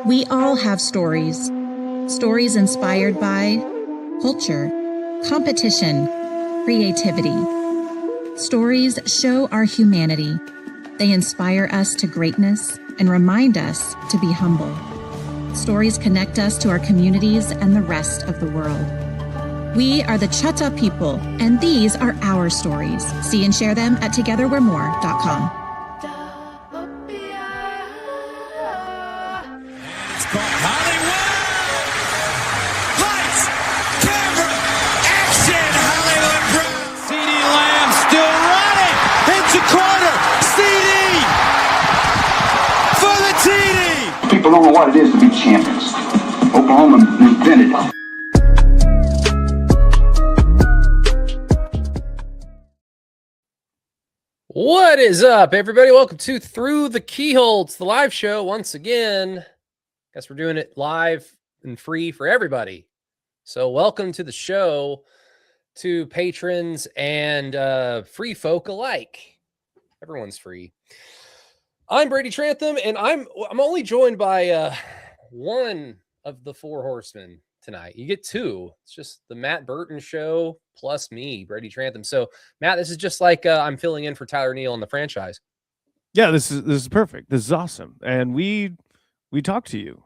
We all have stories. Stories inspired by culture, competition, creativity. Stories show our humanity. They inspire us to greatness and remind us to be humble. Stories connect us to our communities and the rest of the world. We are the Chutta people, and these are our stories. See and share them at togetherwe'remore.com. People don't know what it is to be champions. Oklahoma invented it. What is up, everybody? Welcome to Through the Keyhole. It's the live show once again. Guess we're doing it live and free for everybody. So welcome to the show to patrons and free folk alike. Everyone's free. I'm Brady Trantham, and I'm only joined by one of the four horsemen tonight. You get two. It's just the Matt Burton show plus me, Brady Trantham. So, Matt, this is just like I'm filling in for Tyler Neal in the franchise. Yeah, this is perfect. This is awesome, and we talked to you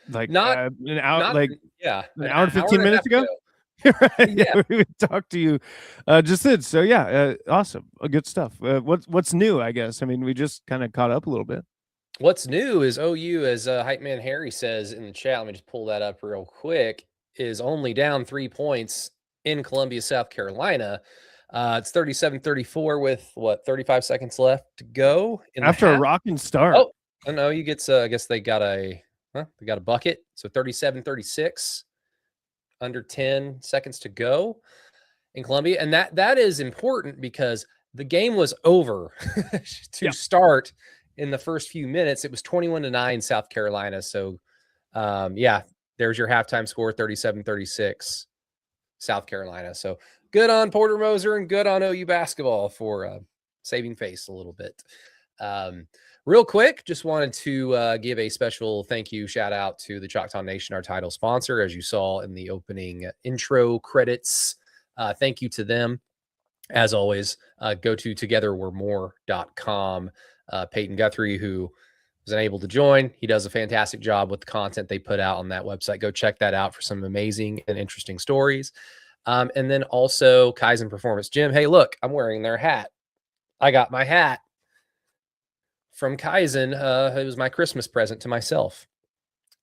like an hour and 15 minutes ago. Right? Yeah, we talked to you just did. So yeah, awesome, good stuff. What's new? I guess. I mean, we just kind of caught up a little bit. What's new is OU, as Hype Man Harry says in the chat. Let me just pull that up real quick. Is only down 3 points in Columbia, South Carolina. It's 37-34 with 35 seconds left to go after a rocking start. Oh no, you get. I guess they got a bucket. So 37-36. Under 10 seconds to go in Columbia. And that is important because the game was over to start in the first few minutes. It was 21-9 South Carolina. So there's your halftime score, 37-36 South Carolina. So good on Porter Moser and good on OU basketball for saving face a little bit. Real quick, just wanted to give a special thank you, shout out to the Choctaw Nation, our title sponsor, as you saw in the opening intro credits. Thank you to them. As always, go to togetherwe'remore.com. Peyton Guthrie, who was unable to join, he does a fantastic job with the content they put out on that website. Go check that out for some amazing and interesting stories. And then also Kaizen Performance Gym. Hey, look, I'm wearing their hat. I got my hat from Kaizen. It was my Christmas present to myself.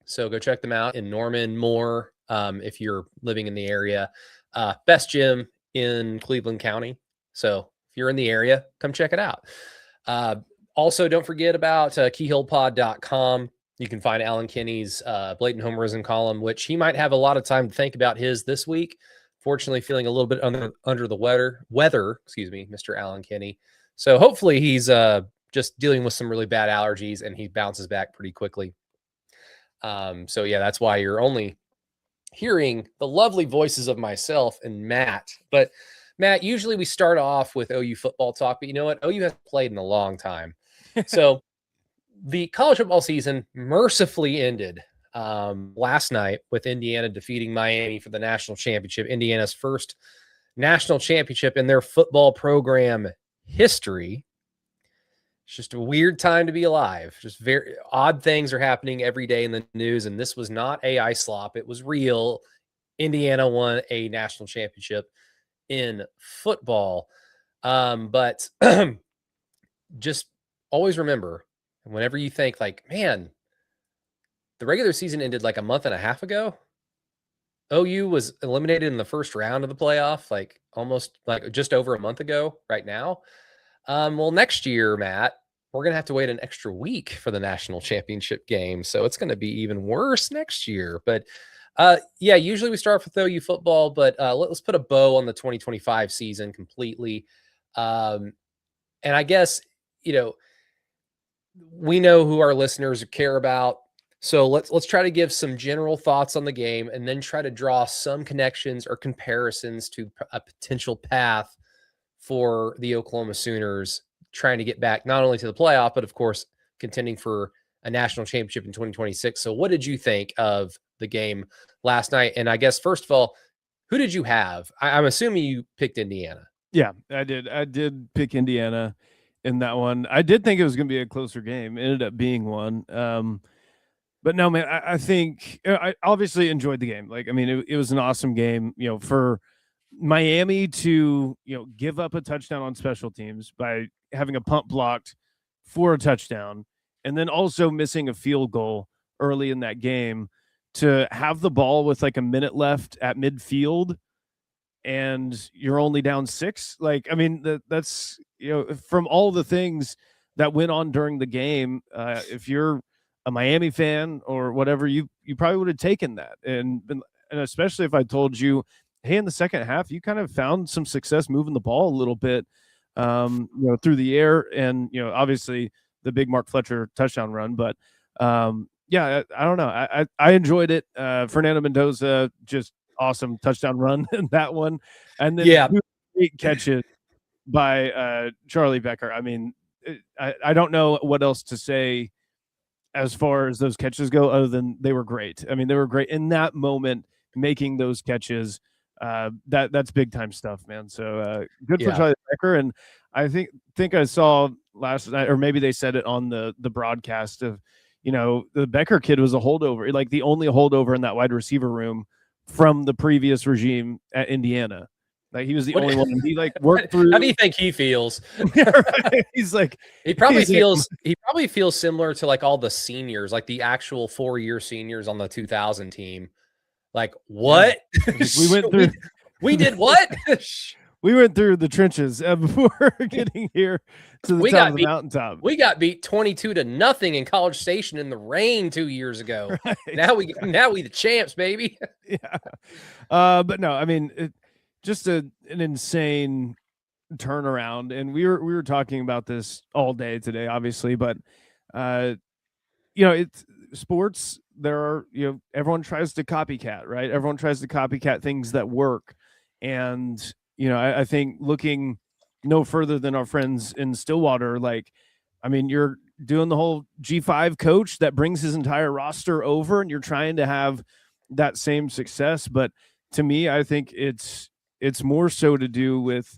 So go check them out in Norman, Moore, if you're living in the area. Best gym in Cleveland County. So if you're in the area, come check it out. Also, don't forget about keyholepod.com. You can find Alan Kinney's Blatant Homerism column, which he might have a lot of time to think about his this week. Fortunately, feeling a little bit under the weather, Mr. Alan Kinney. So hopefully he's just dealing with some really bad allergies and he bounces back pretty quickly. So yeah, that's why you're only hearing the lovely voices of myself and Matt. But Matt, usually we start off with OU football talk, but you know what? OU hasn't played in a long time. So the college football season mercifully ended last night with Indiana defeating Miami for the national championship. Indiana's first national championship in their football program history. It's just a weird time to be alive. Just very odd things are happening every day in the news. And this was not AI slop. It was real. Indiana won a national championship in football. But just always remember, whenever you think like, man, the regular season ended like a month and a half ago. OU was eliminated in the first round of the playoff, like almost like just over a month ago right now. Well, next year, Matt, we're going to have to wait an extra week for the national championship game. So it's going to be even worse next year. But usually we start with OU football, but let's put a bow on the 2025 season completely. And I guess, we know who our listeners care about. So let's try to give some general thoughts on the game and then try to draw some connections or comparisons to a potential path for the Oklahoma Sooners trying to get back not only to the playoff, but of course, contending for a national championship in 2026. So what did you think of the game last night? And I guess, first of all, who did you have? I'm assuming you picked Indiana. Yeah, I did. I did pick Indiana in that one. I did think it was going to be a closer game. It ended up being one. But no, man, I think I obviously enjoyed the game. Like, I mean, it was an awesome game, for Miami to, give up a touchdown on special teams by having a punt blocked for a touchdown, and then also missing a field goal early in that game, to have the ball with like a minute left at midfield and you're only down 6. Like, I mean, that's, from all the things that went on during the game, if you're a Miami fan or whatever, you probably would have taken that. And especially if I told you, hey, in the second half, you kind of found some success moving the ball a little bit, through the air, and, obviously the big Mark Fletcher touchdown run. But yeah, I don't know. I enjoyed it. Fernando Mendoza, just awesome touchdown run in that one. And then 2 great catches by Charlie Becker. I mean, I don't know what else to say as far as those catches go, other than they were great. I mean, they were great in that moment, making those catches. That's big time stuff, man. So good for Charlie Becker. And I think I saw last night, or maybe they said it on the broadcast, of, the Becker kid was a holdover, like the only holdover in that wide receiver room from the previous regime at Indiana. Like, he was the only one. He like worked through. How do you think he feels? Yeah, right. He's like, he probably feels similar to like all the seniors, like the actual 4-year seniors on the 2000 team. Like, what? We went through. we did what? We went through the trenches before getting here to the top of the mountaintop. We got beat 22-0 in College Station in the rain 2 years ago. Right. Now we the champs, baby. Yeah. But no, I mean, just an insane turnaround. And we were talking about this all day today, obviously, but it's sports. There are, everyone tries to copycat, right? Everyone tries to copycat things that work. And I think looking no further than our friends in Stillwater, like, I mean, you're doing the whole G5 coach that brings his entire roster over, and you're trying to have that same success. But to me, I think it's more so to do with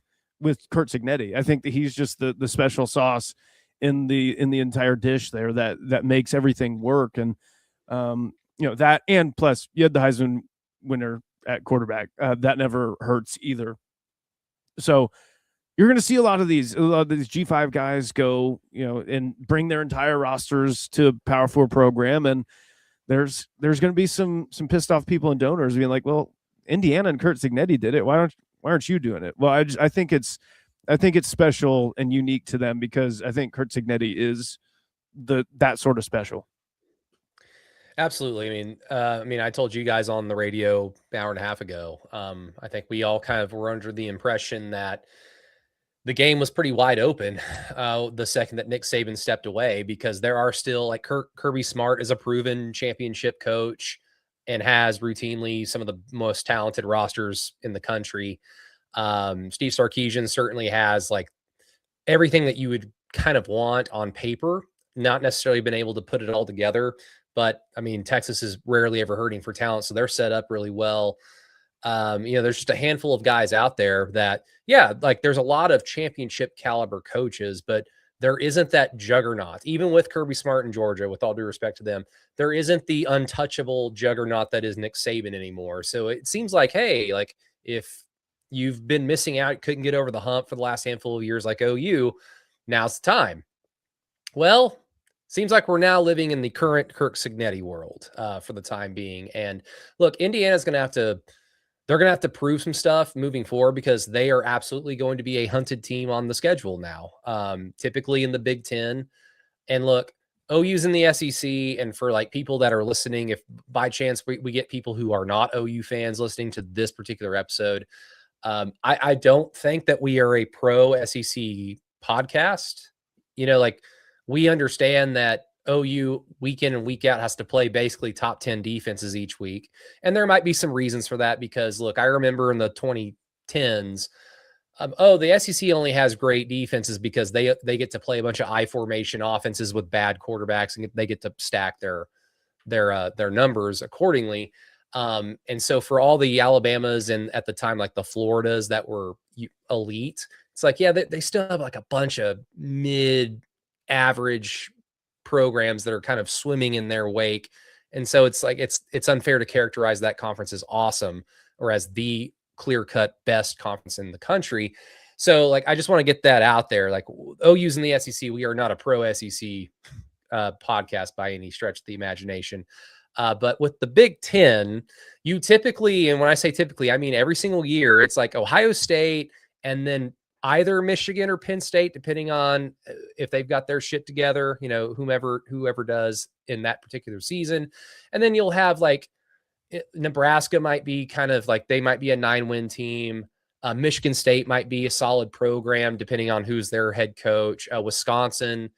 Curt Cignetti. I think that he's just the special sauce in the entire dish there that makes everything work. And that, and plus you had the Heisman winner at quarterback. That never hurts either. So you're going to see a lot of these G5 guys go, and bring their entire rosters to a Power 4 program. And there's going to be some pissed off people and donors being like, well, Indiana and Curt Cignetti did it. Why aren't you doing it? Well, I think it's special and unique to them, because I think Curt Cignetti is that sort of special. Absolutely. I mean, I told you guys on the radio an hour and a half ago. I think we all kind of were under the impression that the game was pretty wide open the second that Nick Saban stepped away, because there are still, like, Kirby Smart is a proven championship coach and has routinely some of the most talented rosters in the country. Steve Sarkisian certainly has, like, everything that you would kind of want on paper, not necessarily been able to put it all together. But I mean, Texas is rarely ever hurting for talent, so they're set up really well. There's just a handful of guys out there that, like, there's a lot of championship caliber coaches, but there isn't that juggernaut. Even with Kirby Smart in Georgia, with all due respect to them, there isn't the untouchable juggernaut that is Nick Saban anymore. So it seems like, hey, like, if you've been missing out, couldn't get over the hump for the last handful of years like OU, now's the time. Well, seems like we're now living in the current Curt Cignetti world for the time being. And look, Indiana's going to have to, they're going to have to prove some stuff moving forward, because they are absolutely going to be a hunted team on the schedule now, typically in the Big Ten. And look, OU's in the SEC. And for, like, people that are listening, if by chance we get people who are not OU fans listening to this particular episode, I don't think that we are a pro SEC podcast. Like, we understand that OU week in and week out has to play basically top 10 defenses each week. And there might be some reasons for that, because look, I remember in the 2010s, The SEC only has great defenses because they get to play a bunch of I formation offenses with bad quarterbacks, and they get to stack their numbers accordingly. And so for all the Alabamas and at the time, like the Floridas that were elite, it's like, yeah, they still have like a bunch of mid-average programs that are kind of swimming in their wake. And so it's like, it's unfair to characterize that conference as awesome or as the clear-cut best conference in the country. So like, I just want to get that out there. Like OU's in the SEC, we are not a pro SEC podcast by any stretch of the imagination. But with the Big Ten, you typically, and when I say typically, I mean every single year, it's like Ohio State and then either Michigan or Penn State, depending on if they've got their shit together, you know, whoever does in that particular season. And then you'll have like Nebraska might be kind of like, they might be a 9-win team. Michigan State might be a solid program, depending on who's their head coach. Wisconsin,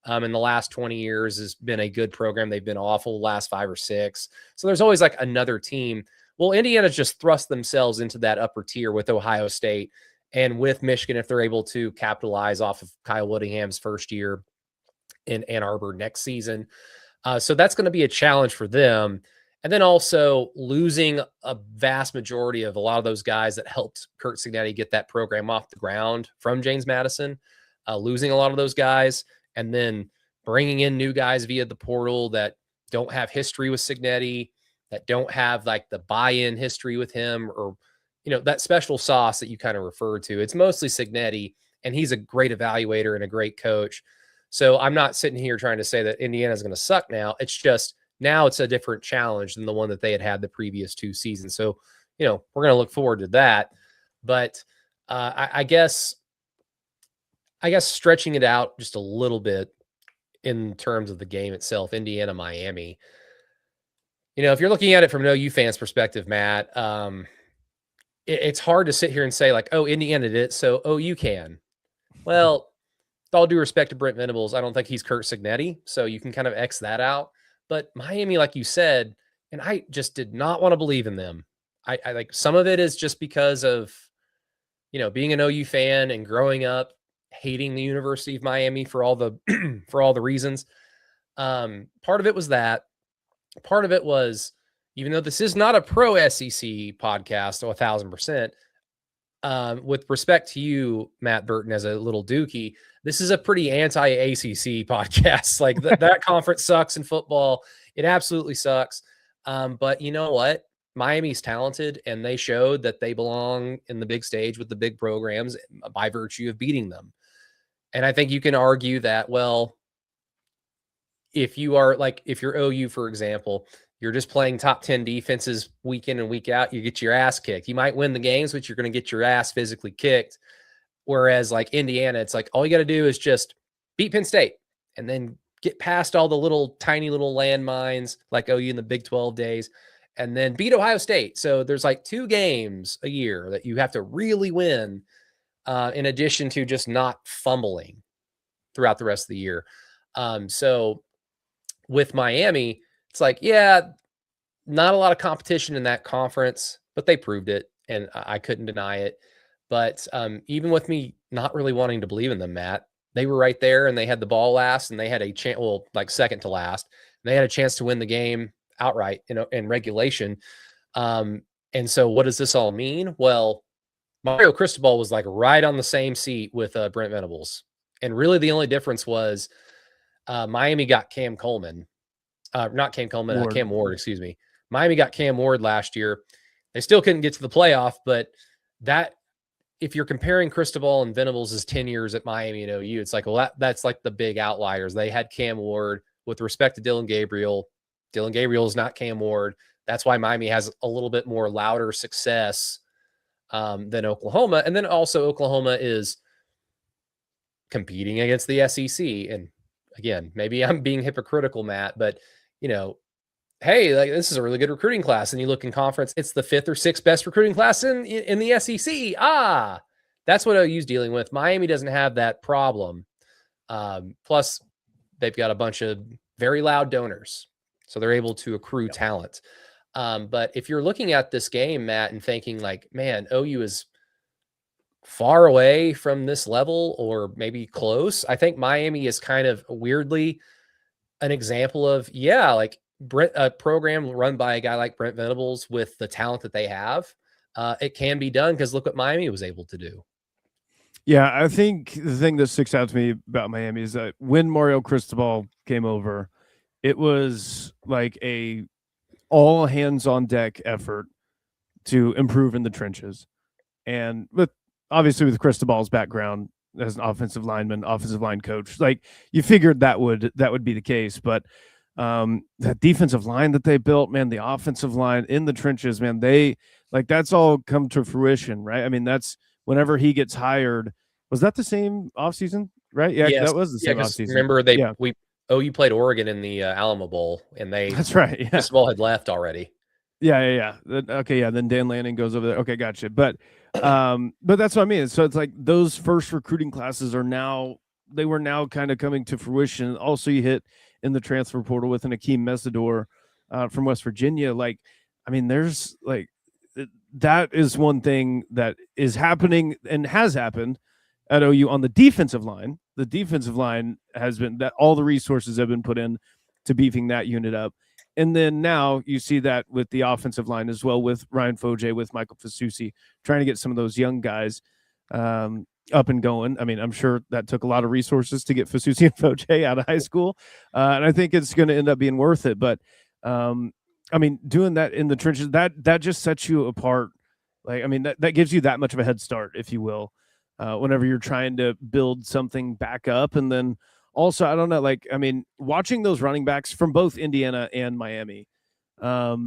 in the last 20 years has been a good program. They've been awful the last 5 or 6. So there's always like another team. Well, Indiana's just thrust themselves into that upper tier with Ohio State and with Michigan, if they're able to capitalize off of Kyle Whittingham's first year in Ann Arbor next season. So that's going to be a challenge for them. And then also losing a vast majority of a lot of those guys that helped Curt Cignetti get that program off the ground from James Madison, losing a lot of those guys, and then bringing in new guys via the portal that don't have history with Cignetti, that don't have like the buy-in history with him, or, you know, that special sauce that you kind of referred to. It's mostly Cignetti, and he's a great evaluator and a great coach. So I'm not sitting here trying to say that Indiana's going to suck now. It's just now it's a different challenge than the one that they had the previous 2 seasons. So, you know, we're going to look forward to that. But I guess stretching it out just a little bit in terms of the game itself, Indiana, Miami, you know, if you're looking at it from an OU fan's perspective, Matt, it's hard to sit here and say like, oh, Indiana did it, so OU can. Well, with all due respect to Brent Venables, I don't think he's Curt Cignetti, so you can kind of X that out. But Miami, like you said, and I just did not want to believe in them. I like, some of it is just because of, you know, being an OU fan and growing up hating the University of Miami for all the for all the reasons. Part of it was that. Part of it was, even though this is not a pro SEC podcast, 1,000%, with respect to you, Matt Burton, as a little dookie, this is a pretty anti-ACC podcast. Like that conference sucks in football. It absolutely sucks. But you know what? Miami's talented, and they showed that they belong in the big stage with the big programs by virtue of beating them. And I think you can argue that, well, if you're OU, for example, you're just playing top 10 defenses week in and week out, you get your ass kicked. You might win the games, but you're going to get your ass physically kicked. Whereas like Indiana, it's like, all you got to do is just beat Penn State and then get past all the tiny little landmines like OU in the Big 12 days, and then beat Ohio State. So there's like 2 games a year that you have to really win, in addition to just not fumbling throughout the rest of the year. So with Miami, it's like, yeah, not a lot of competition in that conference, but they proved it, and I couldn't deny it. But even with me not really wanting to believe in them, Matt, they were right there, and they had the ball last, and they had a chance, well, like second to last. They had a chance to win the game outright, you know, in regulation. And so what does this all mean? Well, Mario Cristobal was like right on the same seat with Brent Venables. And really the only difference was Miami got Cam Ward, excuse me. Miami got Cam Ward last year. They still couldn't get to the playoff, but that, if you're comparing Cristobal and Venables' tenures at Miami and OU, it's like, well, that's like the big outliers. They had Cam Ward. With respect to Dillon Gabriel is not Cam Ward. That's why Miami has a little bit more louder success than Oklahoma. And then also Oklahoma is competing against the SEC. And again, maybe I'm being hypocritical, Matt, but, you know, hey, like, this is a really good recruiting class. And you look in conference, it's the 5th or 6th best recruiting class in the SEC. That's what OU's dealing with. Miami doesn't have that problem. Plus, they've got a bunch of very loud donors, so they're able to accrue talent. But if you're looking at this game, Matt, and thinking like, man, OU is far away from this level or maybe close. I think Miami is kind of weirdly an example of, like a program run by a guy like Brent Venables with the talent that they have. It can be done because look what Miami was able to do. Yeah, I think the thing that sticks out to me about Miami is that when Mario Cristobal came over, it was like a all hands on deck effort to improve in the trenches. And obviously with Cristobal's background as an offensive lineman, offensive line coach, like you figured that would be the case. But that defensive line that they built, man, the offensive line in the trenches, man, that's all come to fruition, right? I mean, that's whenever he gets hired. Was that the same offseason, right? Yeah, yes. That was the same offseason. Remember, you played Oregon in the Alamo Bowl, and that's right. Yeah, Cristobal had left already. Yeah. Okay, yeah. Then Dan Lanning goes over there. Okay, gotcha. But that's what I mean. So it's like those first recruiting classes were now kind of coming to fruition. Also, you hit in the transfer portal with an Akeem Mesidor from West Virginia. Like, I mean, there's like that is one thing that is happening and has happened at OU on the defensive line. The defensive line has been that all the resources have been put in to beefing that unit up. And then now you see that with the offensive line as well, with Ryan Foje, with Michael Fasusi, trying to get some of those young guys up and going. I mean, I'm sure that took a lot of resources to get Fasusi and Foje out of high school. And I think it's going to end up being worth it. But, I mean, doing that in the trenches, that just sets you apart. Like, I mean, that gives you that much of a head start, if you will, whenever you're trying to build something back up. And then also, I don't know, like, I mean, watching those running backs from both Indiana and Miami, but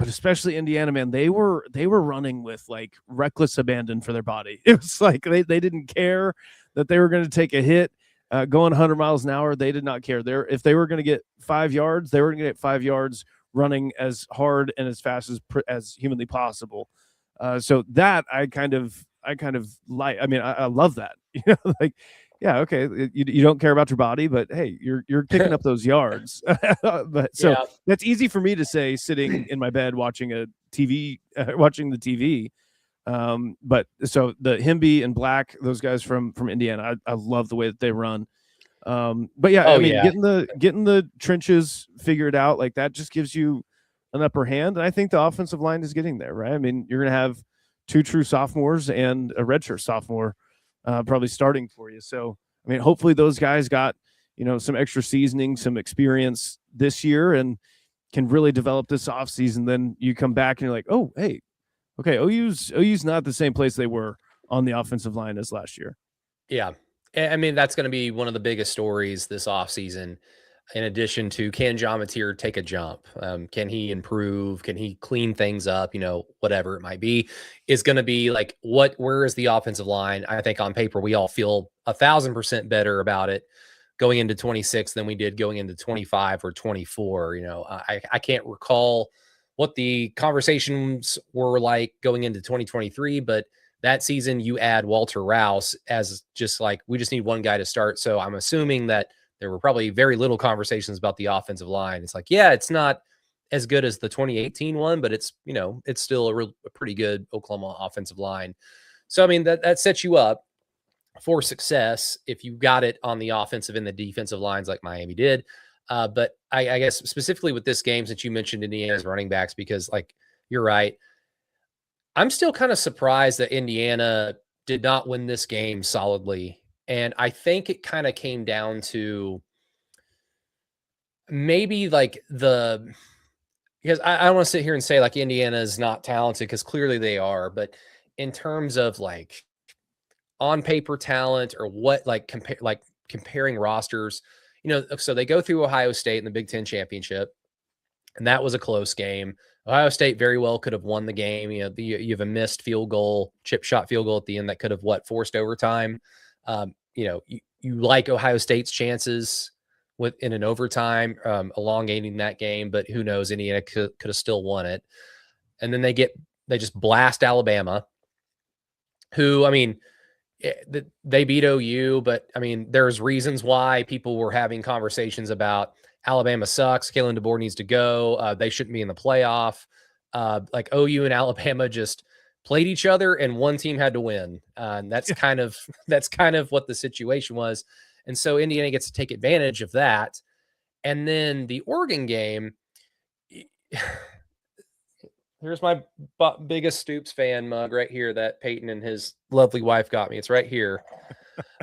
especially Indiana, man, they were running with like reckless abandon for their body. It was like they didn't care that they were going to take a hit going 100 miles an hour. They did not care. If they were going to get 5 yards, they were going to get 5 yards running as hard and as fast as humanly possible. So that I kind of like. I mean, I love that. Like. Yeah, okay. You don't care about your body, but hey, you're picking up those yards. But so that's easy for me to say sitting in my bed watching the TV. But so the Himby and Black, those guys from Indiana, I love the way that they run. But yeah, getting the trenches figured out, like that just gives you an upper hand. And I think the offensive line is getting there, right? I mean, you're gonna have 2 true sophomores and a redshirt sophomore. Probably starting for you. So, I mean, hopefully those guys got, some extra seasoning, some experience this year and can really develop this offseason. Then you come back and you're like, oh, hey, okay, OU's not the same place they were on the offensive line as last year. Yeah. I mean, that's going to be one of the biggest stories this offseason. In addition to, can John Mateer take a jump? Can he improve? Can he clean things up? Whatever it might be, is going to be like, where is the offensive line? I think on paper, we all feel 1,000% better about it going into 26 than we did going into 25 or 24. I can't recall what the conversations were like going into 2023, but that season you add Walter Rouse as just like, we just need one guy to start. So I'm assuming that there were probably very little conversations about the offensive line. It's like, yeah, it's not as good as the 2018 one, but it's, it's still a pretty good Oklahoma offensive line. So, I mean, that sets you up for success if you got it on the offensive and the defensive lines like Miami did. But I guess specifically with this game, since you mentioned Indiana's running backs, because like, you're right. I'm still kind of surprised that Indiana did not win this game solidly. And I think it kind of came down to maybe like because I don't want to sit here and say like Indiana is not talented, because clearly they are, but in terms of like on paper talent or what, like comparing rosters, so they go through Ohio State in the Big Ten championship, and that was a close game. Ohio State very well could have won the game. You have a missed field goal, chip shot field goal at the end that could have forced overtime. You like Ohio State's chances in an overtime, elongating that game, but who knows? Indiana could have still won it. And then they just blast Alabama, who, I mean, they beat OU, but I mean, there's reasons why people were having conversations about Alabama sucks. Kalen DeBoer needs to go. They shouldn't be in the playoff. Like OU and Alabama just played each other and one team had to win. And that's kind of what the situation was. And so Indiana gets to take advantage of that. And then the Oregon game, here's my biggest Stoops fan mug right here that Peyton and his lovely wife got me. It's right here.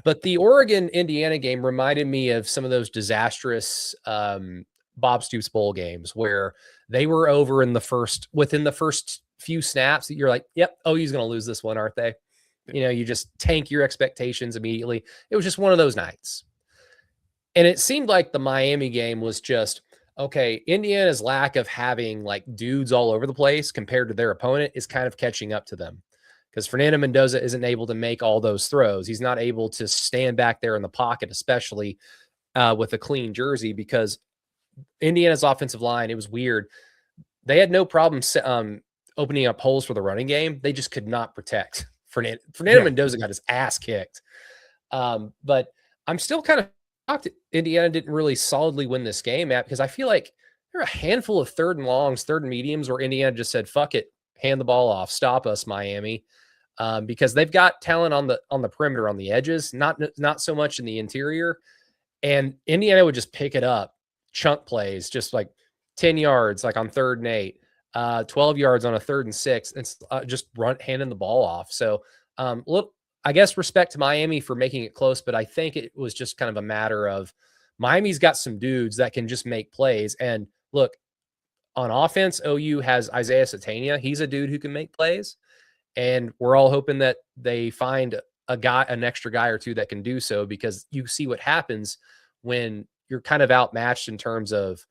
But the Oregon-Indiana game reminded me of some of those disastrous Bob Stoops Bowl games where they were over within the first few snaps that you're like, yep, OU's going to lose this one, aren't they? You just tank your expectations immediately. It was just one of those nights. And it seemed like the Miami game was just, okay, Indiana's lack of having like dudes all over the place compared to their opponent is kind of catching up to them. Because Fernando Mendoza isn't able to make all those throws. He's not able to stand back there in the pocket, especially with a clean jersey, because Indiana's offensive line, it was weird. They had no problem opening up holes for the running game. They just could not protect. Fernando Mendoza got his ass kicked. But I'm still kind of shocked Indiana didn't really solidly win this game, Matt, because I feel like there are a handful of 3rd and longs, 3rd and mediums where Indiana just said, fuck it, hand the ball off, stop us, Miami. Because they've got talent on the perimeter, on the edges, not so much in the interior. And Indiana would just pick it up, chunk plays, just like 10 yards, like on 3rd and 8, 12 yards on a 3rd and 6, and just handing the ball off. So look, I guess respect to Miami for making it close, but I think it was just kind of a matter of Miami's got some dudes that can just make plays. And look, on offense, OU has Isaiah Satania. He's a dude who can make plays. And we're all hoping that they find an extra guy or two that can do so, because you see what happens when you're kind of outmatched in terms of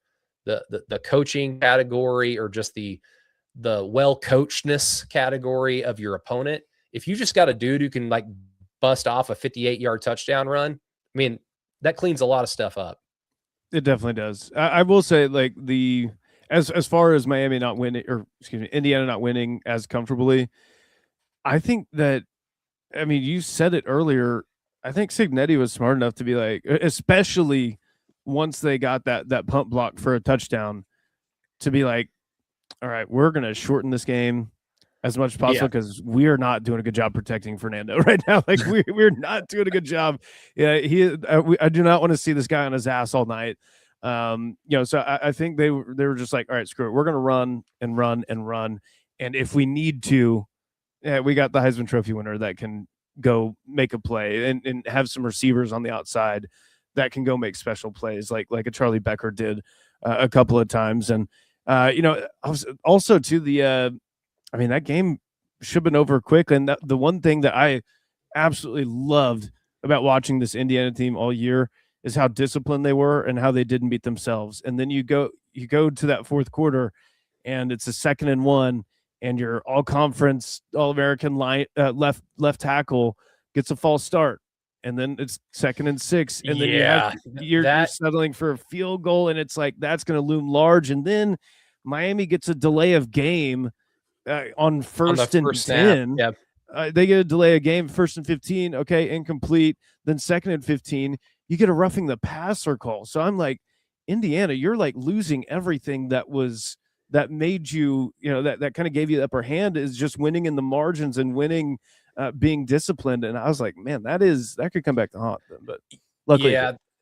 the coaching category, or just the well-coachedness category of your opponent. If you just got a dude who can like bust off a 58-yard touchdown run, I mean, that cleans a lot of stuff up. It definitely does. I will say, like, as far as Miami not winning, or excuse me, Indiana not winning as comfortably, I think that, I mean, you said it earlier, I think Signetti was smart enough to be like, especially once they got that pump block for a touchdown, to be like, all right, we're going to shorten this game as much as possible, because we are not doing a good job protecting Fernando right now. Like, we're not doing a good job. Yeah, I do not want to see this guy on his ass all night. So I think they were just like, all right, screw it. We're going to run and run and run. And if we need to, we got the Heisman Trophy winner that can go make a play, and have some receivers on the outside that can go make special plays like a Charlie Becker did a couple of times. And, also to that game should have been over quick. And the one thing that I absolutely loved about watching this Indiana team all year is how disciplined they were and how they didn't beat themselves. And then you go to that 4th quarter, and it's a 2nd and 1, and your all-conference, all-American left tackle gets a false start, and then it's 2nd and 6, and then you're settling for a field goal, and it's like that's going to loom large. And then Miami gets a delay of game on first and 10. Yep. They get a delay of game, 1st and 15. Okay, incomplete. Then 2nd and 15, you get a roughing the passer call. So I'm like, Indiana, you're like losing everything that made you, that kind of gave you the upper hand, is just winning in the margins and winning, being disciplined. And I was like, man, that could come back to haunt them. But luckily,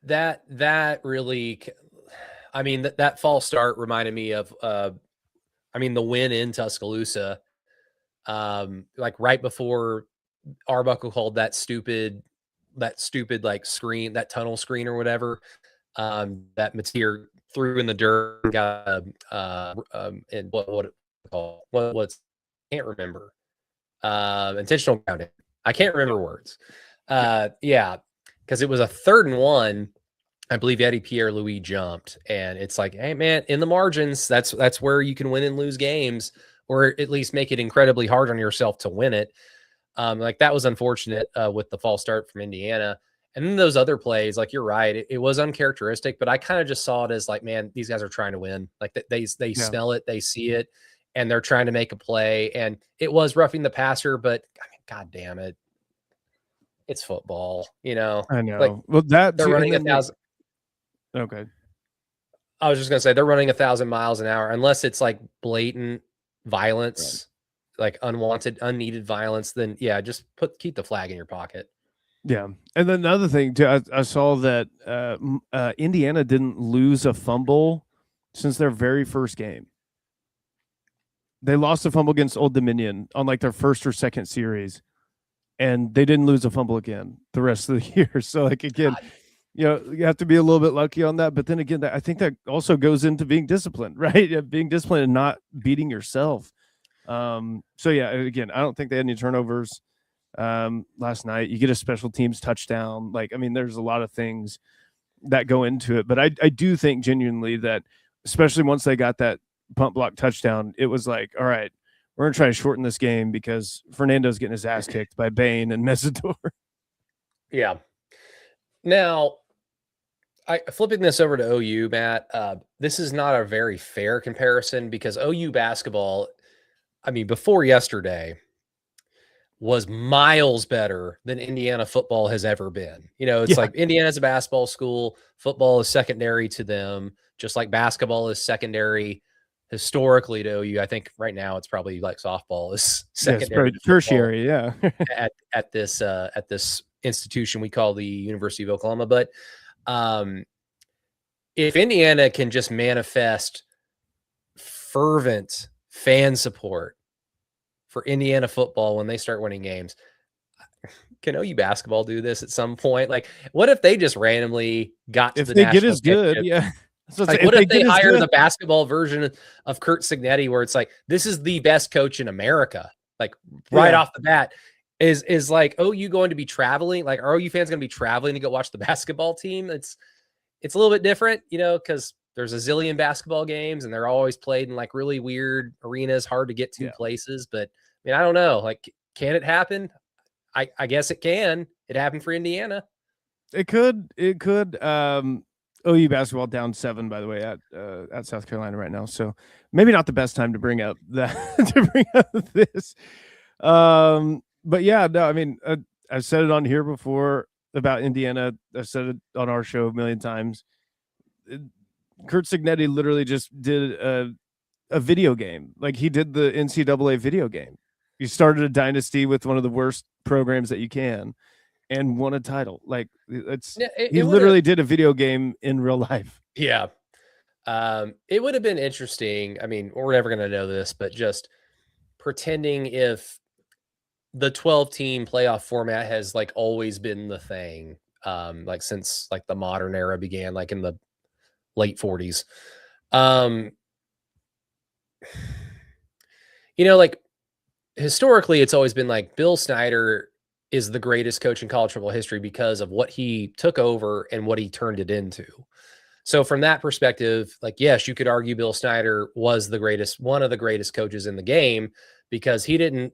that really, I mean, that false start reminded me of, the win in Tuscaloosa, like right before Arbuckle called that stupid like screen, that tunnel screen or whatever, that Mateer threw in the dirt, got and what's can't remember, intentional grounding. I can't remember words. Because it was a 3rd and 1. I believe Eddie Pierre-Louis jumped, and it's like, hey man, in the margins, that's where you can win and lose games, or at least make it incredibly hard on yourself to win it. Like that was unfortunate with the false start from Indiana. And then those other plays, like you're right, it was uncharacteristic, but I kind of just saw it as like, man, these guys are trying to win. Like they smell it, they see it, and they're trying to make a play. And it was roughing the passer, but I mean, God damn it, it's football, I know. Like, well, they're running 1,000. Okay. I was just gonna say they're running 1,000 miles an hour, unless it's like blatant violence. like unwanted, unneeded violence, then yeah, just keep the flag in your pocket. Yeah. And then another thing too, I saw that Indiana didn't lose a fumble since their very first game. They lost a fumble against Old Dominion on like their first or second series, and they didn't lose a fumble again the rest of the year. So like again, you have to be a little bit lucky on that. But then again, I think that also goes into being disciplined, right? Being disciplined and not beating yourself. So yeah, again, I don't think they had any turnovers last night. You get a special teams touchdown. Like, I mean, there's a lot of things that go into it. But I do think genuinely that, especially once they got that punt block touchdown, it was like, all right, we're going to try to shorten this game because Fernando's getting his ass kicked by Bain and Mesidor. Yeah. Now, flipping this over to OU, Matt, this is not a very fair comparison because OU basketball, I mean, before yesterday, was miles better than Indiana football has ever been. It's like Indiana's a basketball school. Football is secondary to them, just like basketball is secondary historically to OU. I think right now it's probably like softball is secondary, tertiary, yeah. at this institution we call the University of Oklahoma. But if Indiana can just manifest fervent fan support for Indiana football when they start winning games, can OU basketball do this at some point? Like, what if they just randomly got to the national championship? If they get as good, yeah. So like, what if they hire the basketball version of Curt Cignetti, where it's like, this is the best coach in America, like right off the bat? Is like OU going to be traveling? Like, are OU fans going to be traveling to go watch the basketball team? It's a little bit different, because there's a zillion basketball games and they're always played in like really weird arenas, hard to get to places. But I mean, I don't know. Like, can it happen? I guess it can. It happened for Indiana. It could. OU basketball down 7, by the way, at South Carolina right now. So maybe not the best time to bring up this. But yeah, no, I mean, I've said it on here before about Indiana. I've said it on our show a million times. Curt Cignetti literally just did a video game. Like, he did the NCAA video game. He started a dynasty with one of the worst programs that you can and won a title. Like, he literally did a video game in real life. Yeah. It would have been interesting. I mean, we're never going to know this, but just pretending if the 12-team playoff format has like always been the thing, like since like the modern era began, like in the late 40s. Like historically, it's always been like Bill Snyder is the greatest coach in college football history because of what he took over and what he turned it into. So from that perspective, like, yes, you could argue Bill Snyder was one of the greatest coaches in the game because he didn't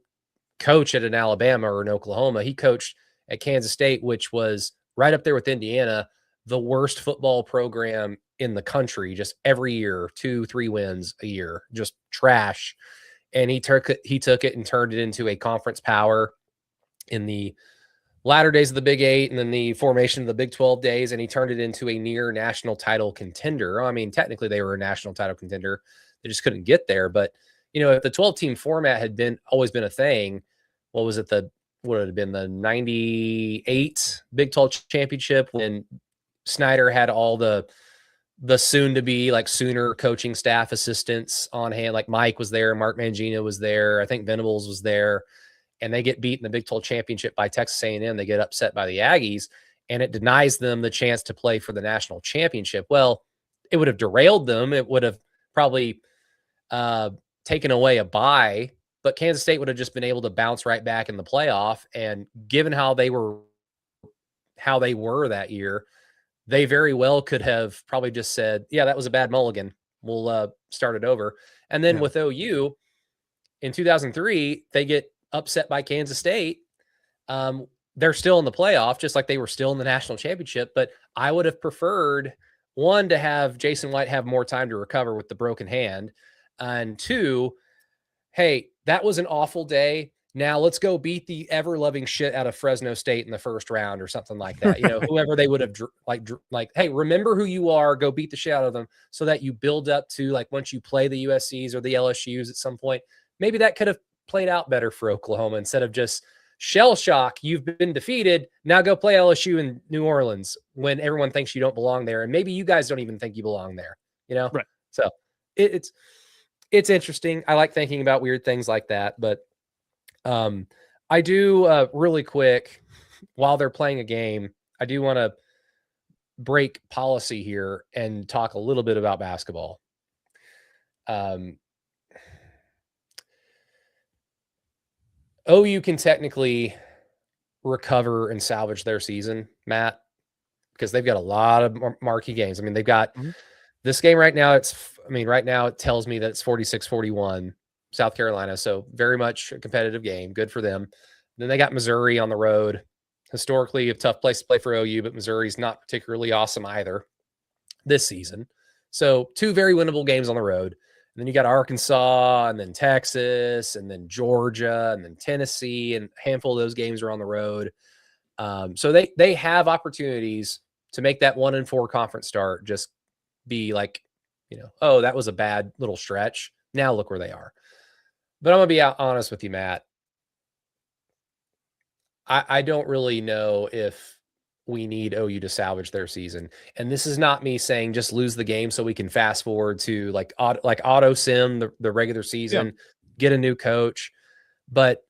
coach at an Alabama or an Oklahoma. He coached at Kansas State, which was right up there with Indiana, the worst football program in the country, just every year, 2-3 wins a year, just trash. And he took it and turned it into a conference power in the latter days of the Big 8 and then the formation of the Big 12 days, and he turned it into a near national title contender. I mean, technically they were a national title contender. They just couldn't get there. But, if the 12-team format had always been a thing, what would it have been, the 98 Big 12 championship when Snyder had all the soon-to-be like Sooner coaching staff assistants on hand, like Mike was there, Mark Mangina was there, I think Venables was there, and they get beat in the Big 12 championship by Texas A&M. They get upset by the Aggies, and it denies them the chance to play for the national championship. Well, it would have derailed them. It would have probably taken away a bye, but Kansas State would have just been able to bounce right back in the playoff. And given how they were that year, they very well could have probably just said, yeah, that was a bad mulligan. We'll start it over. And then with OU in 2003, they get upset by Kansas State. They're still in the playoff, just like they were still in the national championship. But I would have preferred, one, to have Jason White have more time to recover with the broken hand. And two, hey, that was an awful day. Now let's go beat the ever-loving shit out of Fresno State in the first round or something like that. Whoever they would have like, hey, remember who you are, go beat the shit out of them so that you build up to, like, once you play the USCs or the LSUs at some point, maybe that could have played out better for Oklahoma instead of just shell shock. You've been defeated. Now go play LSU in New Orleans when everyone thinks you don't belong there. And maybe you guys don't even think you belong there, Right. So it's interesting. I like thinking about weird things like that, but I do really quick while they're playing a game, I do want to break policy here and talk a little bit about basketball. OU can technically recover and salvage their season, Matt, because they've got a lot of marquee games. I mean, they've got this game right now. Right now it tells me that it's 46-41 South Carolina. So very much a competitive game. Good for them. Then they got Missouri on the road. Historically, a tough place to play for OU, but Missouri's not particularly awesome either this season. So 2 very winnable games on the road. And then you got Arkansas and then Texas and then Georgia and then Tennessee, and a handful of those games are on the road. So they have opportunities to make that 1-4 conference start just be like, oh, that was a bad little stretch. Now look where they are. But I'm going to be honest with you, Matt. I don't really know if we need OU to salvage their season. And this is not me saying just lose the game so we can fast forward to like auto sim the regular season, get a new coach. But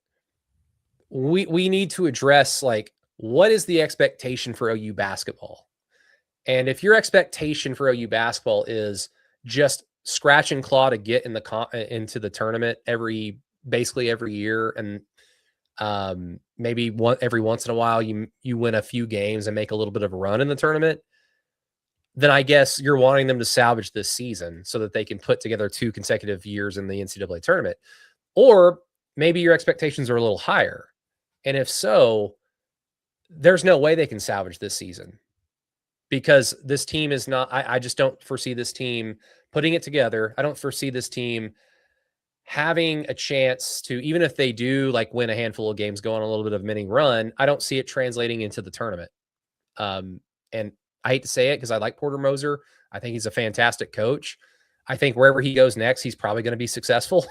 we need to address like, what is the expectation for OU basketball? And if your expectation for OU basketball is just scratch and claw to get into the tournament basically every year, and maybe every once in a while you win a few games and make a little bit of a run in the tournament, then I guess you're wanting them to salvage this season so that they can put together 2 consecutive years in the NCAA tournament. Or maybe your expectations are a little higher. And if so, there's no way they can salvage this season, because this team is not, I just don't foresee this team putting it together. I don't foresee this team having a chance to, even if they do like win a handful of games, go on a little bit of a mini run, I don't see it translating into the tournament. And I hate to say it because I like Porter Moser. I think he's a fantastic coach. I think wherever he goes next, he's probably going to be successful.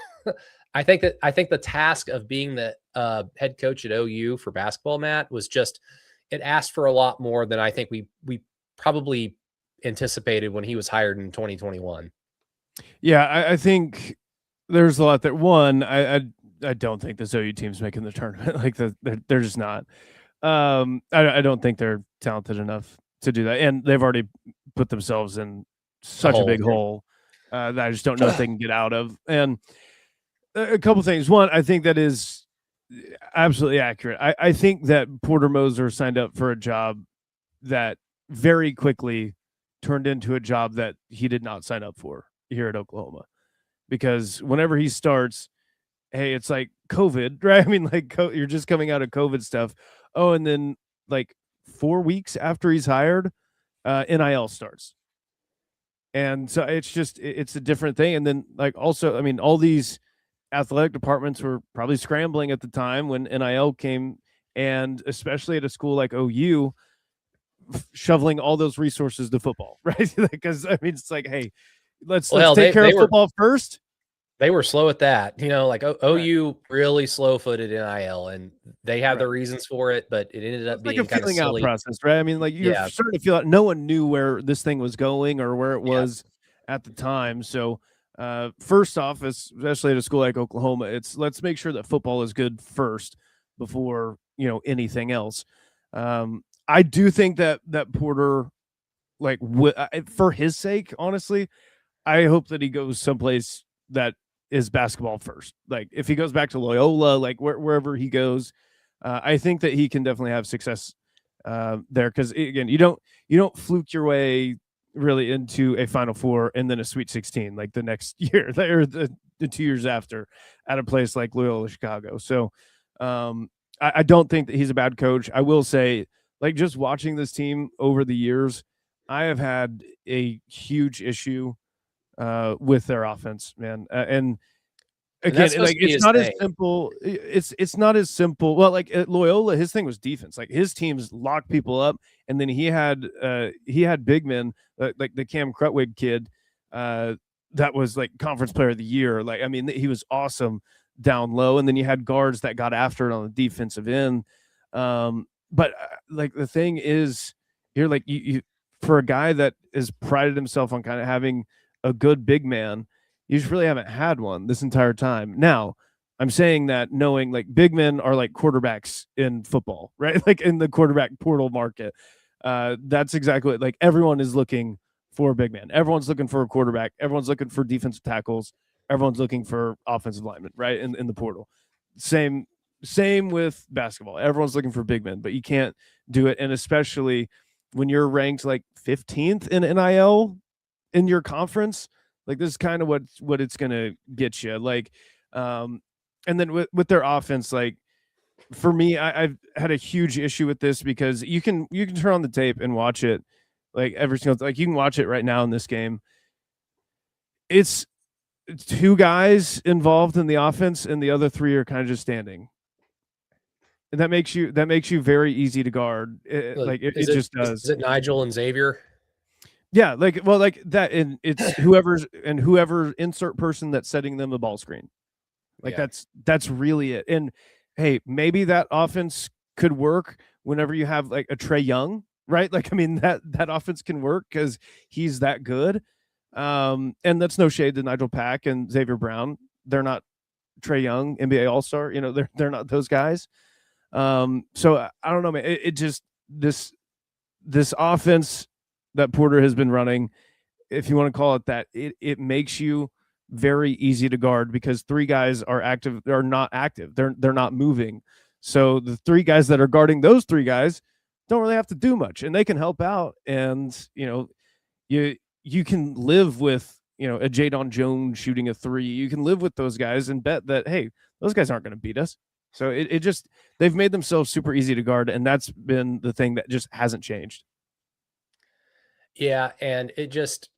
I think the task of being the head coach at OU for basketball, Matt, was just, it asked for a lot more than I think we probably anticipated when he was hired in 2021. Yeah, I think there's a lot that I don't think this OU team's making the tournament. Like they're just not. I don't think they're talented enough to do that, and they've already put themselves in such a big hole that I just don't know if they can get out of. And a couple things. One, I think that is absolutely accurate. I think that Porter Moser signed up for a job that very quickly turned into a job that he did not sign up for here at Oklahoma. Because whenever he starts, hey, it's like COVID, right? I mean, like you're just coming out of COVID stuff. Oh, and then like 4 weeks after he's hired, NIL starts. And so it's a different thing. And then like also, I mean, all these athletic departments were probably scrambling at the time when NIL came, and especially at a school like OU, shoveling all those resources to football, right? Because I mean, it's like, hey, let's take care of football first. They were slow at that, like OU really slow-footed NIL, and they had their reasons for it, but it ended up being like a kind of silly out process, right? I mean, like you're starting to feel like no one knew where this thing was going or where it was at the time. So first off, especially at a school like Oklahoma, let's make sure that football is good first before anything else. I do think that Porter, like for his sake, honestly, I hope that he goes someplace that is basketball first. Like if he goes back to Loyola, like wherever he goes, I think that he can definitely have success there. Because again, you don't fluke your way really into a Final Four and then a Sweet 16 like the next year or the 2 years after at a place like Loyola Chicago. So I don't think that he's a bad coach. I will say, like just watching this team over the years, I have had a huge issue with their offense, man. And again, like it's not as simple. It's not as simple. Well, like at Loyola, his thing was defense. Like his teams locked people up, and then he had big men like the Cam Crutwig kid that was like conference player of the year. Like I mean, he was awesome down low, and then you had guards that got after it on the defensive end. But like the thing is, you're like you for a guy that has prided himself on kind of having a good big man, you just really haven't had one this entire time. Now, I'm saying that knowing like big men are like quarterbacks in football, right? Like in the quarterback portal market. That's exactly what, like everyone is looking for a big man. Everyone's looking for a quarterback. Everyone's looking for defensive tackles. Everyone's looking for offensive linemen, right? In the portal. Same with basketball. Everyone's looking for big men, but you can't do it. And especially when you're ranked like 15th in NIL in your conference, like this is kind of what it's going to get you. Like, and then with their offense, like for me, I've had a huge issue with this because you can turn on the tape and watch it like every single, like you can watch it right now in this game. It's two guys involved in the offense and the other three are kind of just standing. And that makes you very easy to guard. It just does. Is it Nigel and Xavier? Yeah, like that, and it's whoever insert person that's setting them the ball screen. Like that's really it. And hey, maybe that offense could work whenever you have like a Trey Young, right? Like I mean that offense can work because he's that good. And that's no shade to Nigel Pack and Xavier Brown. They're not Trey Young, NBA All-Star. You know, they're not those guys. So I don't know, man. It just this offense that Porter has been running, if you want to call it that, it makes you very easy to guard because three guys are active. They're not active. They're not moving. So the three guys that are guarding those three guys don't really have to do much, and they can help out. And you know, you can live with a Jadon Jones shooting a three. You can live with those guys and bet that hey, those guys aren't going to beat us. So it just they've made themselves super easy to guard, and that's been the thing that just hasn't changed. Yeah, and it just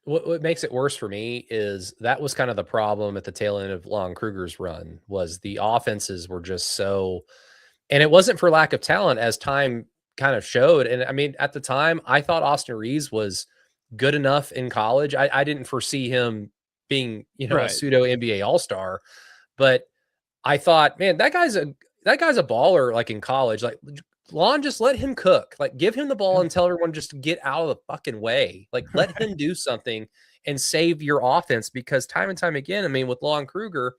what makes it worse for me is that was kind of the problem at the tail end of Lon Kruger's run was the offenses were just so, and it wasn't for lack of talent as time kind of showed. And I mean, at the time, I thought Austin Reeves was good enough in college. I didn't foresee him being a pseudo NBA All-Star, but I thought, man, that guy's a baller. Like in college, like Lon, just let him cook. Like give him the ball and tell everyone just to get out of the fucking way. Like let him do something and save your offense because time and time again, I mean, with Lon Kruger,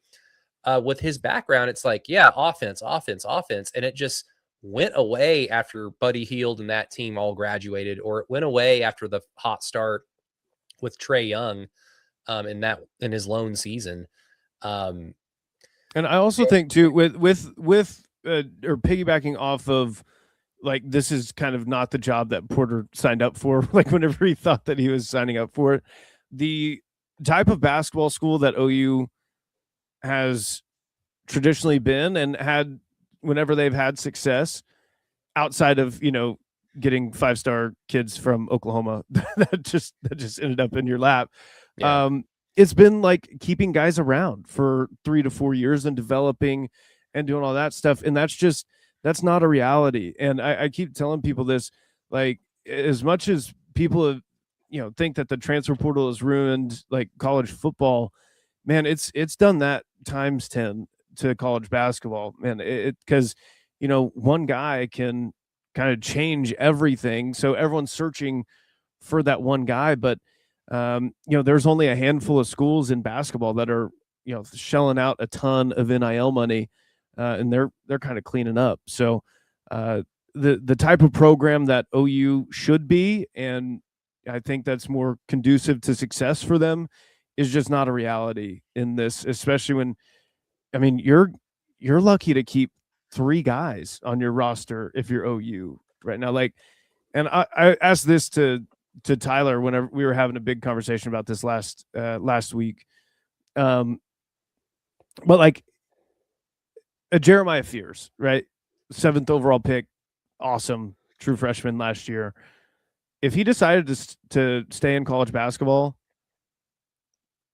with his background, it's like, yeah, offense, and it just went away after Buddy Hield and that team all graduated, or it went away after the hot start with Trey Young, in his lone season. And I also think too, with or piggybacking off of, like, this is kind of not the job that Porter signed up for. Like whenever he thought that he was signing up for it, the type of basketball school that OU has traditionally been and had whenever they've had success outside of, getting 5-star kids from Oklahoma that just ended up in your lap. Yeah. It's been like keeping guys around for 3 to 4 years and developing and doing all that stuff. And that's not a reality. And I keep telling people this, like, as much as people have, think that the transfer portal has ruined like college football, man, it's done that times 10 to college basketball, man. Because one guy can kind of change everything. So everyone's searching for that one guy, but there's only a handful of schools in basketball that are, shelling out a ton of NIL money, and they're kind of cleaning up. So the type of program that OU should be, and I think that's more conducive to success for them, is just not a reality in this, especially when, I mean, you're lucky to keep 3 guys on your roster if you're OU right now. Like, and I asked this to Tyler whenever we were having a big conversation about this last week. But like a Jeremiah Fears, right? 7th overall pick. Awesome. True freshman last year. If he decided to stay in college basketball,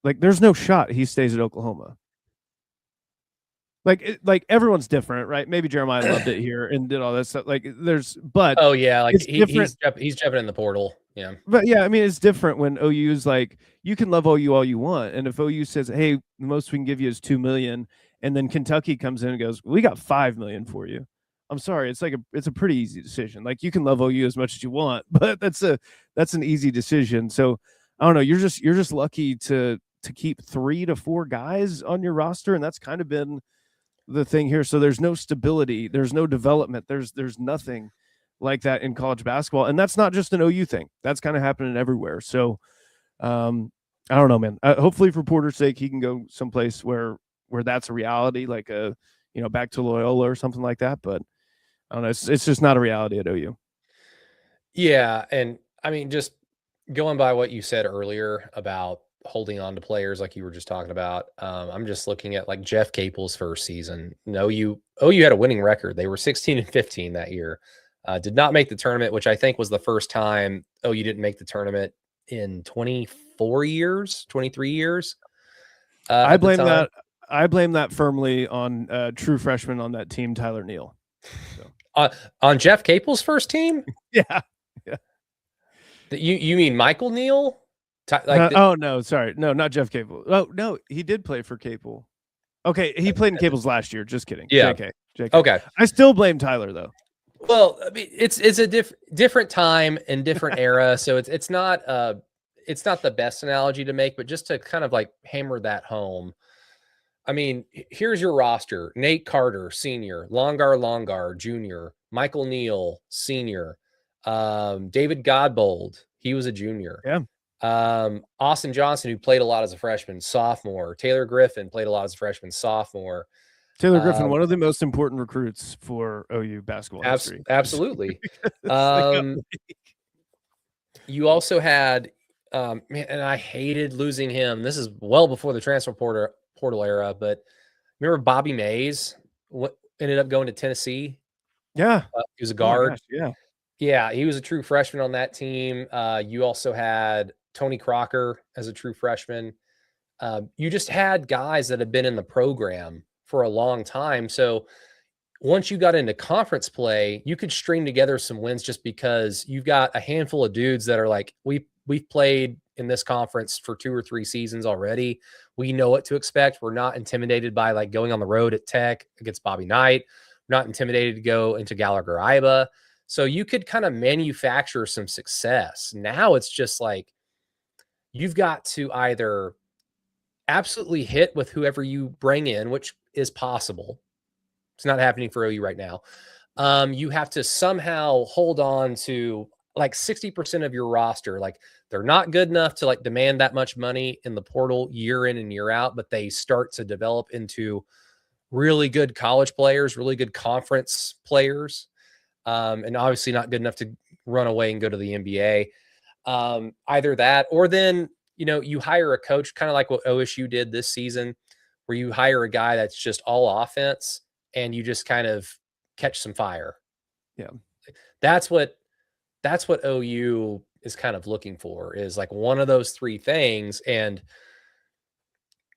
like there's no shot he stays at Oklahoma. Like everyone's different, right? Maybe Jeremiah loved it here and did all that stuff. Like but oh yeah, like he's jumping in the portal. Yeah. But yeah, I mean, it's different when OU's like, you can love OU all you want. And if OU says, hey, the most we can give you is $2 million, and then Kentucky comes in and goes, "We got $5 million for you." I'm sorry, it's a pretty easy decision. Like, you can love OU as much as you want, but that's an easy decision. So I don't know. You're just lucky to keep 3 to 4 guys on your roster, and that's kind of been the thing here. So there's no stability, there's no development, there's nothing like that in college basketball, and that's not just an OU thing. That's kind of happening everywhere. So I don't know, man. Hopefully for Porter's sake, he can go someplace where that's a reality, like back to Loyola or something like that. But I don't know. It's just not a reality at OU. Yeah, and I mean, just going by what you said earlier about holding on to players like you were just talking about, I'm just looking at like Jeff Capel's first season. OU had a winning record. They were 16-15 that year. Did not make the tournament, which I think was the first time OU didn't make the tournament in 23 years. I blame that firmly on true freshman on that team, Tyler Neal. So. On Jeff Capel's first team? Yeah. You mean Michael Neal? Oh no, sorry, no, not Jeff Capel. Oh no, he did play for Capel. Okay, he played in Capel's last year. Just kidding. Yeah. JK. Okay. I still blame Tyler though. Well, I mean, it's a different time and different era, so it's not the best analogy to make, but just to kind of like hammer that home. I mean, here's your roster: Nate Carter, senior; Longar, junior; Michael Neal, senior; David Godbold, he was a junior. Yeah. Austin Johnson, who played a lot as a freshman, sophomore; Taylor Griffin played a lot as a freshman, sophomore. Taylor Griffin, one of the most important recruits for OU basketball history. Absolutely. You also had, man, and I hated losing him. This is well before the transfer portal era, but remember Bobby Mays ended up going to Tennessee? Yeah. He was a guard. Oh gosh, yeah, he was a true freshman on that team. You also had Tony Crocker as a true freshman. You just had guys that had been in the program for a long time. So once you got into conference play, you could string together some wins just because you've got a handful of dudes that are like, we've played in this conference for 2 or 3 seasons already. We know what to expect. We're not intimidated by like going on the road at Tech against Bobby Knight. We're not intimidated to go into Gallagher-Iba. So you could kind of manufacture some success. Now it's just like, you've got to either absolutely hit with whoever you bring in, which is possible. It's not happening for OU right now. You have to somehow hold on to like 60% of your roster. Like, they're not good enough to like demand that much money in the portal year in and year out, but they start to develop into really good college players, really good conference players. And obviously not good enough to run away and go to the NBA. Either that, or then, you hire a coach, kind of like what OSU did this season, where you hire a guy that's just all offense and you just kind of catch some fire. Yeah. That's what OU is kind of looking for, is like one of those 3 things. And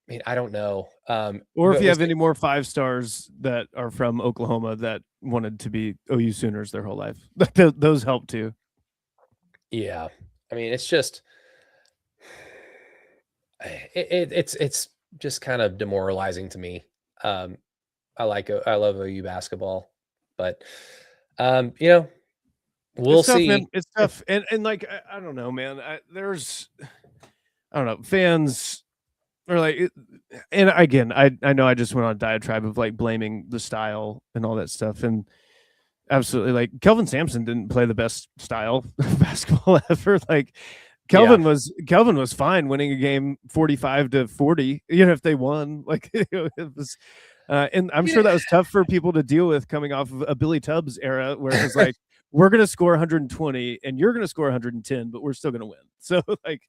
I mean, I don't know. Or if you have any more 5 stars that are from Oklahoma that wanted to be OU Sooners their whole life, those help too. Yeah. I mean, it's just, it's just kind of demoralizing to me. I love OU basketball, but we'll see. Man. It's tough. And like, I don't know, man, I don't know, fans are like, and again, I know I just went on a diatribe of like blaming the style and all that stuff. And absolutely, like, Kelvin Sampson didn't play the best style of basketball ever. Like, Kelvin was fine winning a game 45-40, if they won. Like, it was, and I'm sure that was tough for people to deal with coming off of a Billy Tubbs era, where it was like, we're going to score 120 and you're going to score 110, but we're still going to win. So like,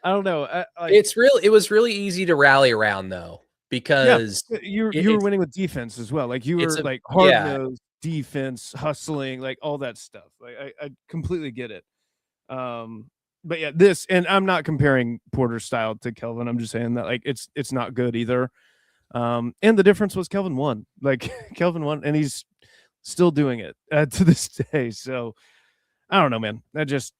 I don't know. It was really easy to rally around though, because you were winning with defense as well. Like, you were like hard-nosed defense, hustling, like all that stuff. Like, I completely get it. But yeah, and I'm not comparing Porter's style to Kelvin. I'm just saying that like it's not good either. And the difference was Kelvin won. Like, Kelvin won, and he's still doing it to this day. So I don't know, man. It's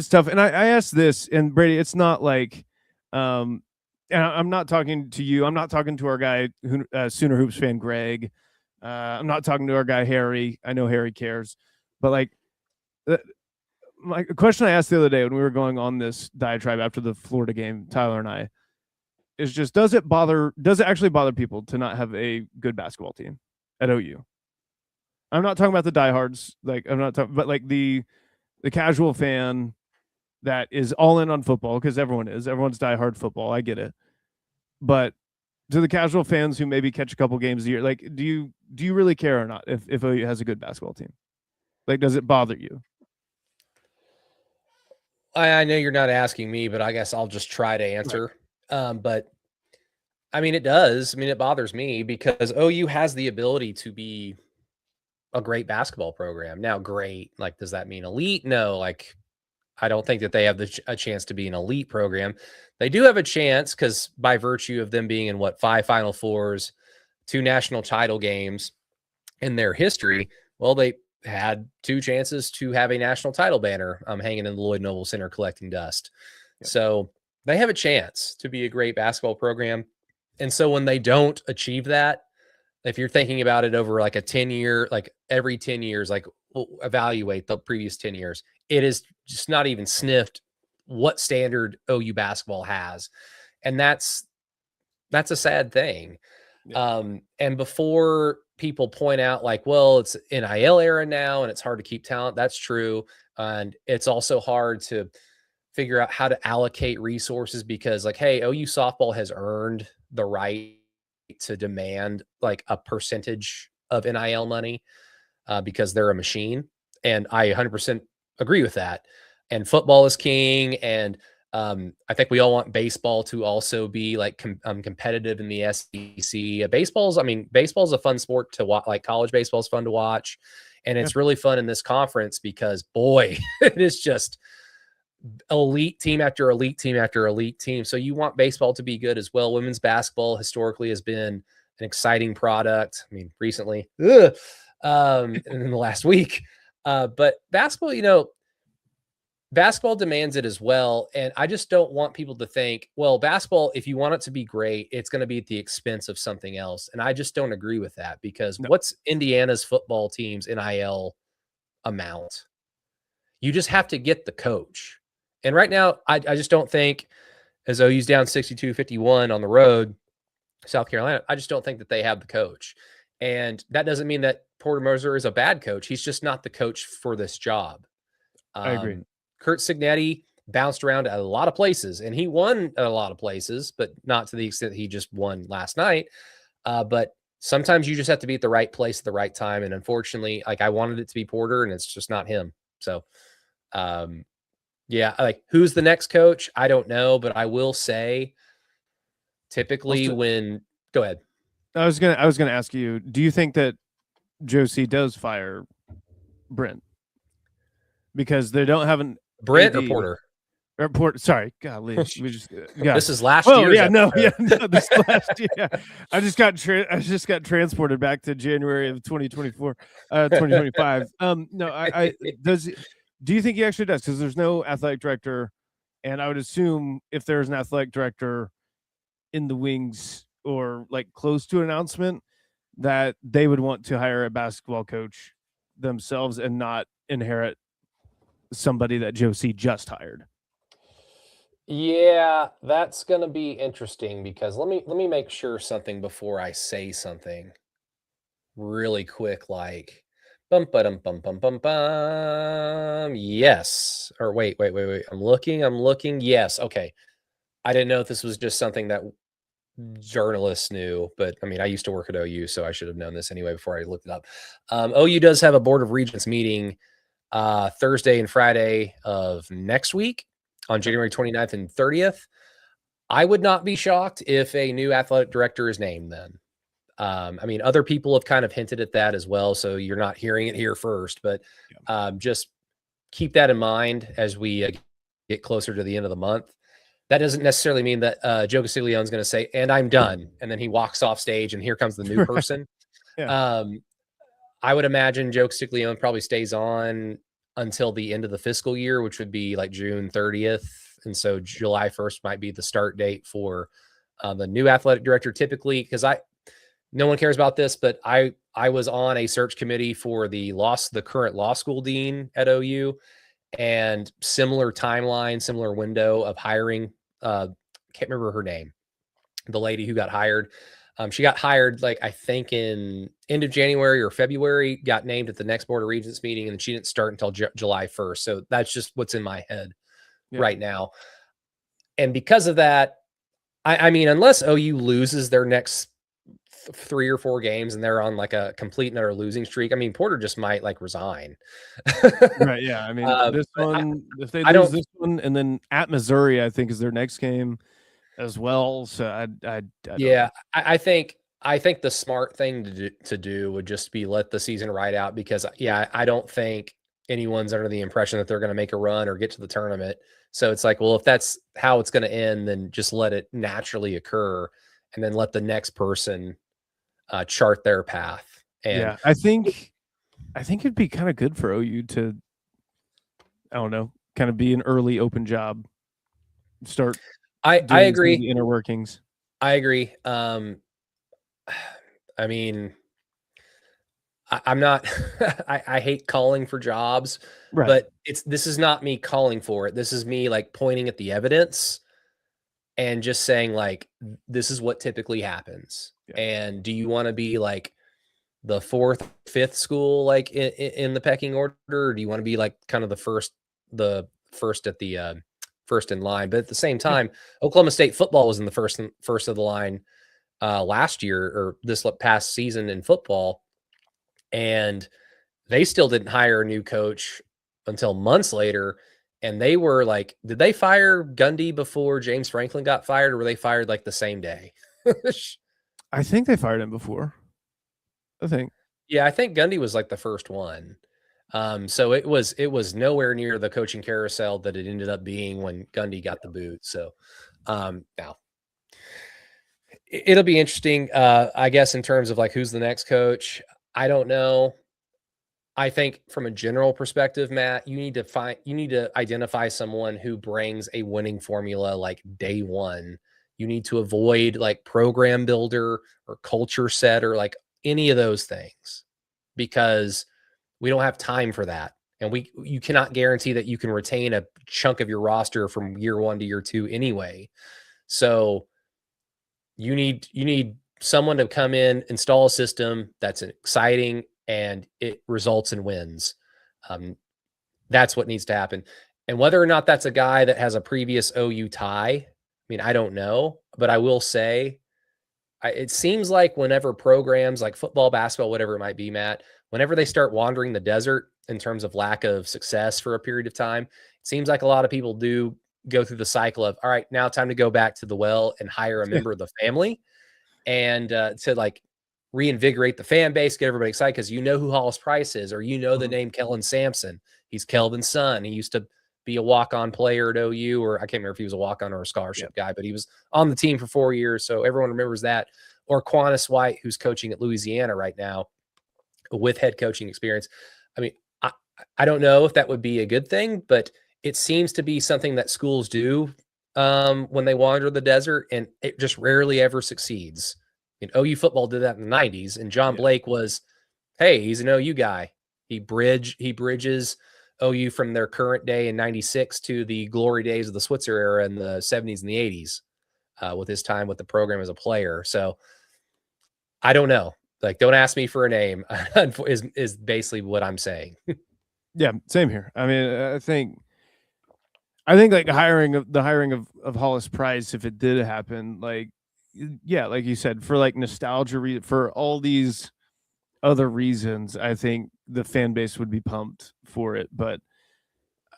tough. And I asked this, and Brady, it's not like and I'm not talking to you. I'm not talking to our guy, Sooner Hoops fan Greg. I'm not talking to our guy Harry. I know Harry cares, but like, my question I asked the other day when we were going on this diatribe after the Florida game, Tyler and I, is just does it actually bother people to not have a good basketball team at OU? I'm not talking about the diehards, like I'm not talking, but like the casual fan that is all in on football, because everyone's diehard football. I get it, but to the casual fans who maybe catch a couple games a year, like do you really care or not if OU has a good basketball team? Like, does it bother you? I know you're not asking me, but I guess I'll just try to answer. Right. But I mean, it does. I mean, it bothers me because OU has the ability to be a great basketball program. Now, great. Like, does that mean elite? No, like, I don't think that they have a chance to be an elite program. They do have a chance because by virtue of them being in 5 Final Fours, 2 national title games in their history, well, they had 2 chances to have a national title banner hanging in the Lloyd Noble Center collecting dust. Yep. So they have a chance to be a great basketball program. And so when they don't achieve that, if you're thinking about it over like a 10-year, like every 10 years, like we'll evaluate the previous 10 years, it is just not even sniffed what standard OU basketball has. And that's a sad thing. Yeah. And before people point out like, well, it's NIL era now and it's hard to keep talent. That's true. And it's also hard to figure out how to allocate resources because like, hey, OU softball has earned the right to demand like a percentage of NIL money because they're a machine. And I 100% agree with that. And football is king. And I think we all want baseball to also be like competitive in the SEC. Baseball's a fun sport to watch. Like college baseball is fun to watch. And it's really fun in this conference because boy, it is just elite team after elite team after elite team. So you want baseball to be good as well. Women's basketball historically has been an exciting product. I mean, recently, in the last week, but basketball, basketball demands it as well. And I just don't want people to think, well, basketball, if you want it to be great, it's going to be at the expense of something else. And I just don't agree with that because what's Indiana's football team's NIL amount? You just have to get the coach. And right now, I just don't think, as OU's down 62-51 on the road, South Carolina, I just don't think that they have the coach. And that doesn't mean that Porter Moser is a bad coach. He's just not the coach for this job. I agree. Curt Cignetti bounced around at a lot of places, and he won at a lot of places, but not to the extent he just won last night. But sometimes you just have to be at the right place at the right time. And unfortunately, like I wanted it to be Porter, and it's just not him. So, yeah, like who's the next coach? I don't know, but I will say typically go ahead. I was gonna ask you, do you think that Josie does fire Brent? Because they don't have an Brent AD. or Porter? Or Porter, sorry, golly, we just this is last year. No, this last year. I just got transported back to January of 2024, 2025. No, do you think he actually does? Because there's no athletic director, and I would assume if there's an athletic director in the wings or like close to an announcement, that they would want to hire a basketball coach themselves and not inherit somebody that Josie just hired. Yeah, that's going to be interesting because let me make sure something before I say something really quick, like bum bum bum bum bum bum. Yes. Or wait. I'm looking. Yes. Okay. I didn't know if this was just something that journalists knew, but I mean, I used to work at OU, so I should have known this anyway before I looked it up. OU does have a Board of Regents meeting Thursday and Friday of next week on January 29th and 30th. I would not be shocked if a new athletic director is named then. I mean, other people have kind of hinted at that as well, so you're not hearing it here first, but just keep that in mind as we get closer to the end of the month. That doesn't necessarily mean that Joe Castiglione is going to say, and I'm done. And then he walks off stage and here comes the new person. I would imagine Joe Castiglione probably stays on until the end of the fiscal year, which would be like June 30th. And so July 1st might be the start date for The new athletic director, typically, because no one cares about this, but I was on a search committee for the current law school dean at OU, and similar timeline, similar window of hiring. Can't remember her name. The lady who got hired. She got hired, like, I think in end of January or February, got named at the next Board of Regents meeting, and she didn't start until July 1st. So that's just what's in my head right now. And because of that, I mean, unless OU loses their next 3 or 4 games and they're on like a complete and utter losing streak, I mean, Porter just might like resign. Right. Yeah. I mean, this one, if they lose this one, and then at Missouri, I think is their next game as well. So I don't know. I think the smart thing to do would just be let the season ride out, because I don't think anyone's under the impression that they're going to make a run or get to the tournament. So it's like, well, if that's how it's going to end, then just let it naturally occur, and then let the next person chart their path. And I think it'd be kind of good for OU to, I don't know, kind of be an early open job. Start. I agree. The inner workings. I agree. I mean, I'm not. I hate calling for jobs, right. But this is not me calling for it. This is me like pointing at the evidence and just saying, like, this is what typically happens. Yeah. And do you want to be like the 4th, 5th school, like in the pecking order, or do you want to be like kind of the first at the first in line? But at the same time, Oklahoma State football was in the first of the line last year, or this past season in football, and they still didn't hire a new coach until months later. And they were like, did they fire Gundy before James Franklin got fired, or were they fired like the same day? I think they fired him before. I think Gundy was like the first one. So it was nowhere near the coaching carousel that it ended up being when Gundy got the boot. So now it'll be interesting, I guess, in terms of like who's the next coach. I don't know. I think from a general perspective, Matt, you need to identify someone who brings a winning formula like day one. You need to avoid like program builder or culture setter, like any of those things, because we don't have time for that. And you cannot guarantee that you can retain a chunk of your roster from year 1 to year 2 anyway. So you need someone to come in, install a system that's exciting, and it results in wins. That's what needs to happen. And whether or not that's a guy that has a previous OU tie, I mean, I don't know, but I will say, it seems like whenever programs like football, basketball, whatever it might be, Matt, whenever they start wandering the desert in terms of lack of success for a period of time, it seems like a lot of people do go through the cycle of, all right, now time to go back to the well and hire a member of the family, and to like reinvigorate the fan base, get everybody excited, because you know who Hollis Price is, or you know the name Kellen Sampson. He's Kelvin's son. He used to be a walk-on player at OU, or I can't remember if he was a walk-on or a scholarship guy, but he was on the team for 4 years, so everyone remembers that. Or Quantus White, who's coaching at Louisiana right now with head coaching experience. I mean, I don't know if that would be a good thing, but it seems to be something that schools do when they wander the desert, and it just rarely ever succeeds. And OU football did that in the 90s, and John Blake was, hey, he's an OU guy. He bridges OU from their current day in 96 to the glory days of the Switzer era in the 70s and the 80s with his time with the program as a player. So I don't know. Like, don't ask me for a name is basically what I'm saying. Yeah, same here. I mean, I think like the hiring of Hollis Price, if it did happen, like, yeah, like you said, for like nostalgia, for all these other reasons, I think the fan base would be pumped for it. But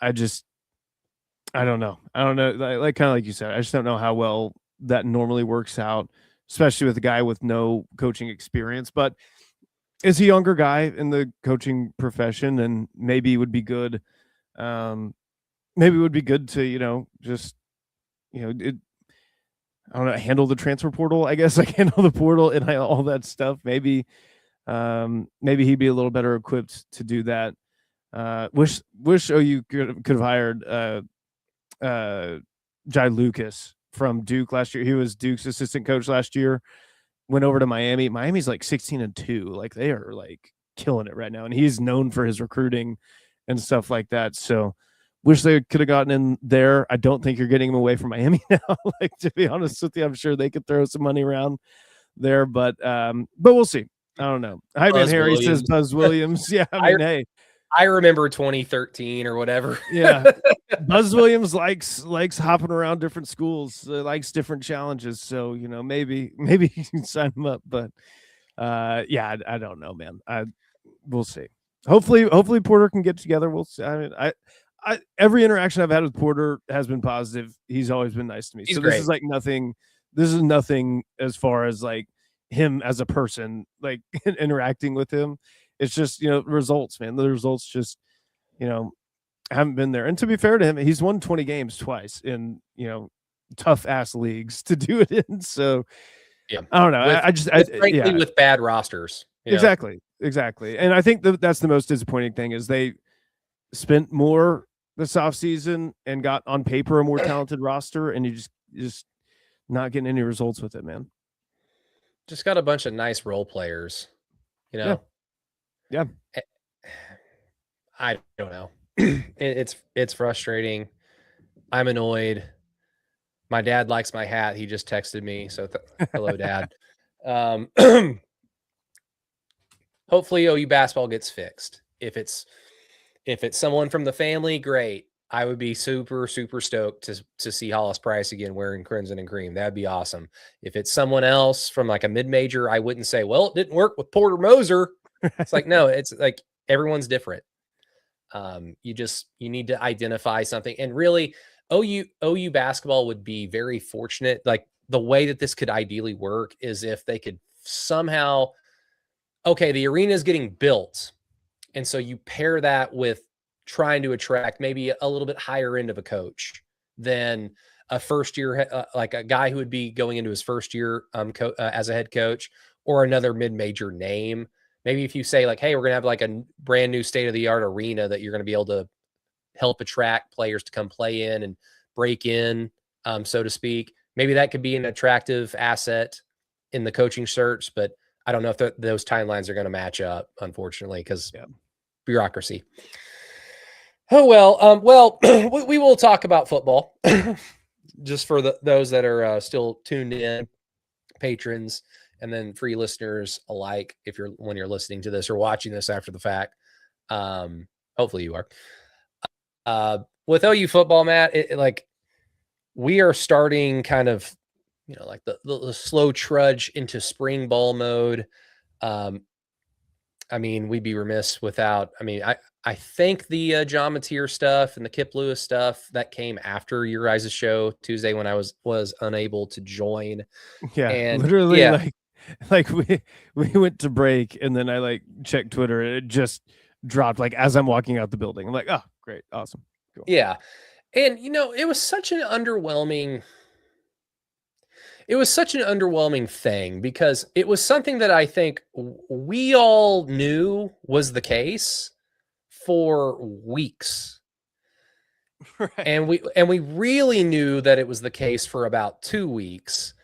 I don't know. Like kind of like you said, I just don't know how well that normally works out, especially with a guy with no coaching experience. But is a younger guy in the coaching profession, and maybe it would be good. Maybe it would be good to, just, I don't know, handle the transfer portal, I guess, like handle the portal and all that stuff. Maybe he'd be a little better equipped to do that. Wish OU could have hired Jai Lucas from Duke last year. He was Duke's assistant coach last year. Went over to Miami. Miami's like 16-2. Like they are like killing it right now. And he's known for his recruiting and stuff like that. So wish they could have gotten in there. I don't think you're getting him away from Miami now. Like, to be honest with you, I'm sure they could throw some money around there, but we'll see. I don't know. Hi, man. Harry says Buzz Williams. Yeah, I mean, hey, I remember 2013 or whatever. Yeah, Buzz Williams likes hopping around different schools, likes different challenges. So maybe you can sign him up. But yeah, I don't know, man. We'll see. Hopefully Porter can get together. We'll see. I mean, I every interaction I've had with Porter has been positive. He's always been nice to me. He's so great. This is like nothing. This is nothing as far as like him as a person, like interacting with him. It's just, results, man. The results just, haven't been there. And to be fair to him, he's won 20 games twice in, tough ass leagues to do it in. So yeah, I don't know. With bad rosters. Exactly. And I think that's the most disappointing thing is they spent more this offseason and got on paper a more talented roster, and you just not getting any results with it, man. Just got a bunch of nice role players, Yeah. I don't know. It's frustrating. I'm annoyed. My dad likes my hat. He just texted me. So hello, Dad. Hopefully OU basketball gets fixed. If it's someone from the family, great. I would be super, super stoked to see Hollis Price again wearing crimson and cream. That'd be awesome. If it's someone else from like a mid-major, I wouldn't say, well, it didn't work with Porter Moser. It's like, no, it's like everyone's different. You need to identify something. And really, OU basketball would be very fortunate. Like the way that this could ideally work is if they could somehow, okay, the arena is getting built. And so you pair that with trying to attract maybe a little bit higher end of a coach than a first year, like a guy who would be going into his first year as a head coach, or another mid-major name. Maybe if you say like, hey, we're going to have like a brand new state-of-the-art arena that you're going to be able to help attract players to come play in and break in, so to speak. Maybe that could be an attractive asset in the coaching search, but I don't know if those timelines are going to match up, unfortunately, because bureaucracy. Oh, well, we will talk about football just for those that are still tuned in, patrons, and then free listeners alike. When you're listening to this or watching this after the fact, hopefully you are. With OU football, Matt, we are starting kind of, like the slow trudge into spring ball mode. I mean, we'd be remiss without. I mean, I think the John Mateer stuff and the Kip Lewis stuff that came after your guys' show Tuesday when I was unable to join. Yeah, and literally, like we went to break, and then I checked Twitter, and it just dropped as I'm walking out the building. I'm like, oh, great, awesome, cool. Yeah, and it was such an underwhelming. It was such an underwhelming thing because it was something that I think we all knew was the case for weeks. Right. And we really knew that it was the case for about 2 weeks.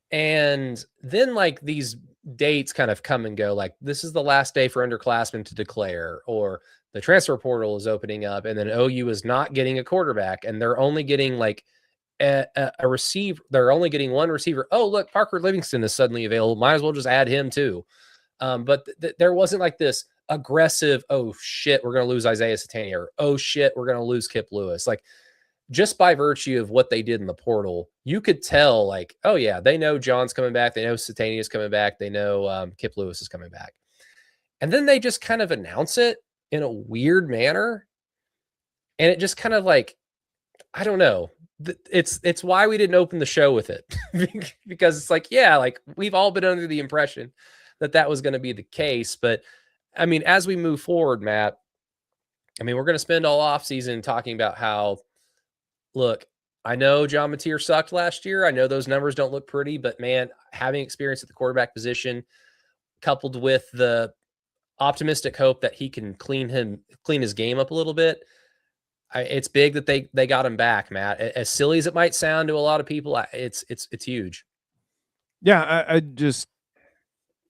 And then these dates kind of come and go, like this is the last day for underclassmen to declare, or the transfer portal is opening up, and then OU is not getting a quarterback, and they're only getting a receiver. They're only getting one receiver. Oh, look, Parker Livingston is suddenly available. Might as well just add him too. But there wasn't this aggressive, oh shit, we're going to lose Isaiah Satania, or oh shit, we're going to lose Kip Lewis. Just by virtue of what they did in the portal, you could tell oh yeah, they know John's coming back. They know Satania is coming back. They know Kip Lewis is coming back. And then they just kind of announce it in a weird manner. And it just kind of I don't know. It's why we didn't open the show with it because it's we've all been under the impression that was going to be the case. But I mean, as we move forward, Matt, I mean, we're going to spend all off season talking about how, look, I know John Mateer sucked last year. I know those numbers don't look pretty, but man, having experience at the quarterback position coupled with the optimistic hope that he can clean his game up a little bit, it's big that they got him back, Matt. As silly as it might sound to a lot of people, it's huge. Yeah, I just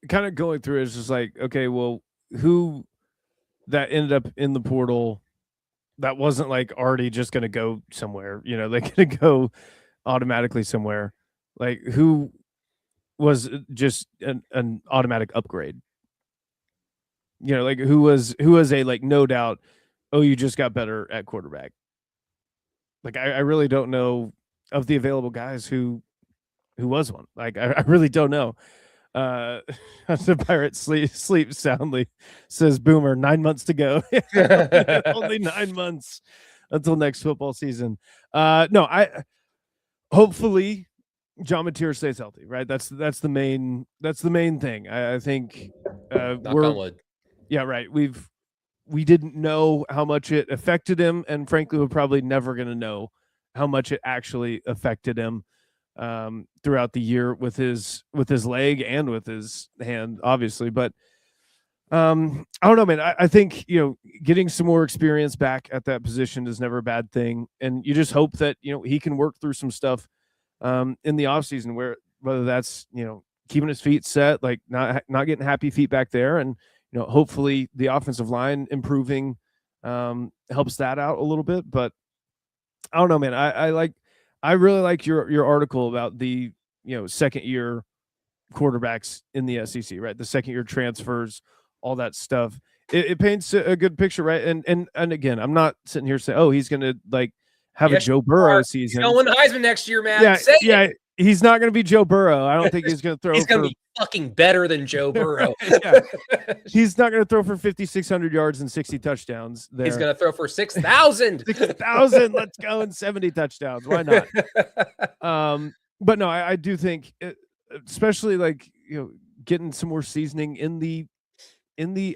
kind of going through it, it's just like, okay, well, who that ended up in the portal that wasn't like already just going to go somewhere, you know, they're going to go automatically somewhere. Like who was just an automatic upgrade? You know, like who was a like no doubt, oh, you just got better at quarterback. Like I really don't know of the available guys who was one. Like I really don't know. The Pirate sleep soundly, says Boomer. 9 months to go. Only 9 months until next football season. No, hopefully John Mateer stays healthy, right? That's the main thing. I think Knock on wood. Yeah, right. We didn't know how much it affected him, and frankly, we're probably never going to know how much it actually affected him throughout the year with his leg and with his hand, obviously. But I don't know, man. I think, you know, getting some more experience back at that position is never a bad thing, and you just hope that, you know, he can work through some stuff in the offseason, whether that's, you know, keeping his feet set, like not getting happy feet back there, and, you know, hopefully the offensive line improving helps that out a little bit. But I don't know, man. I really like your article about the, you know, second year quarterbacks in the SEC, right? The second year transfers, all that stuff. It paints a good picture, right? And again, I'm not sitting here saying, oh, he's gonna like have a Joe Burrow season. He's gonna win the Heisman next year, man. Yeah. He's not going to be Joe Burrow. I don't think he's going to throw. He's going to be fucking better than Joe Burrow. He's not going to throw for 5,600 yards and 60 touchdowns. There. He's going to throw for 6,000. 6,000. Let's go, and 70 touchdowns. Why not? But no, I do think, especially like, you know, getting some more seasoning in the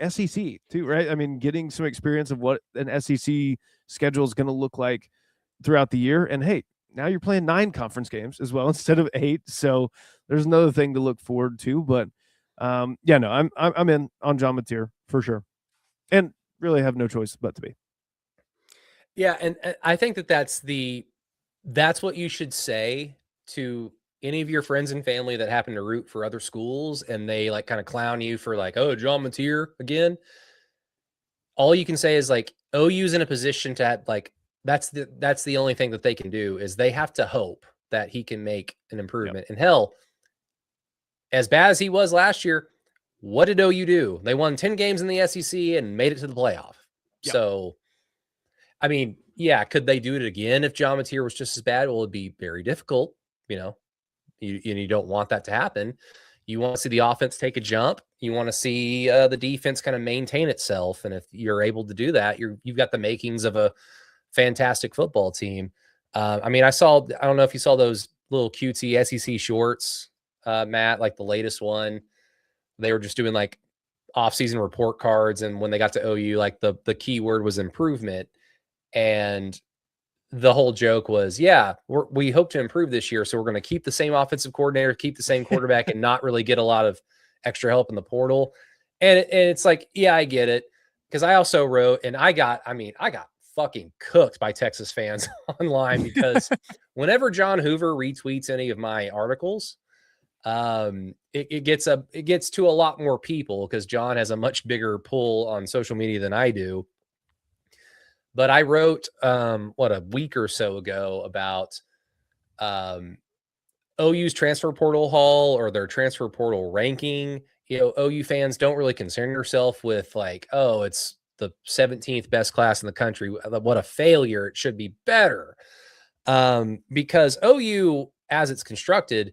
SEC too, right? I mean, getting some experience of what an SEC schedule is going to look like throughout the year. And hey, now you're playing 9 conference games as well instead of 8. So there's another thing to look forward to. But yeah, no, I'm in on John Mateer for sure, and really have no choice but to be. Yeah, and I think that's what you should say to any of your friends and family that happen to root for other schools, and they like kind of clown you for like, oh, John Mateer again. All you can say is like, OU's in a position to have, like, that's the only thing that they can do, is they have to hope that he can make an improvement. Yep. And hell, as bad as he was last year, what did OU do? They won 10 games in the SEC and made it to the playoff. Yep. So, I mean, yeah, could they do it again if John Mateer was just as bad? Well, it'd be very difficult. You know, you don't want that to happen. You want to see the offense take a jump. You want to see the defense kind of maintain itself. And if you're able to do that, you've got the makings of a fantastic football team. I mean, I don't know if you saw those little cutesy SEC shorts, Matt, like the latest one. They were just doing like off-season report cards. And when they got to OU, like the key word was improvement. And the whole joke was, yeah, we hope to improve this year. So we're going to keep the same offensive coordinator, keep the same quarterback, and not really get a lot of extra help in the portal. And it's like, yeah, I get it. Because I also wrote, and I got fucking cooked by Texas fans online, because whenever John Hoover retweets any of my articles, it gets to a lot more people, because John has a much bigger pull on social media than I do. But I wrote a week or so ago about OU's transfer portal haul, or their transfer portal ranking. You know, OU fans, don't really concern yourself with like, oh, it's the 17th best class in the country. What a failure. It should be better. Because OU, as it's constructed,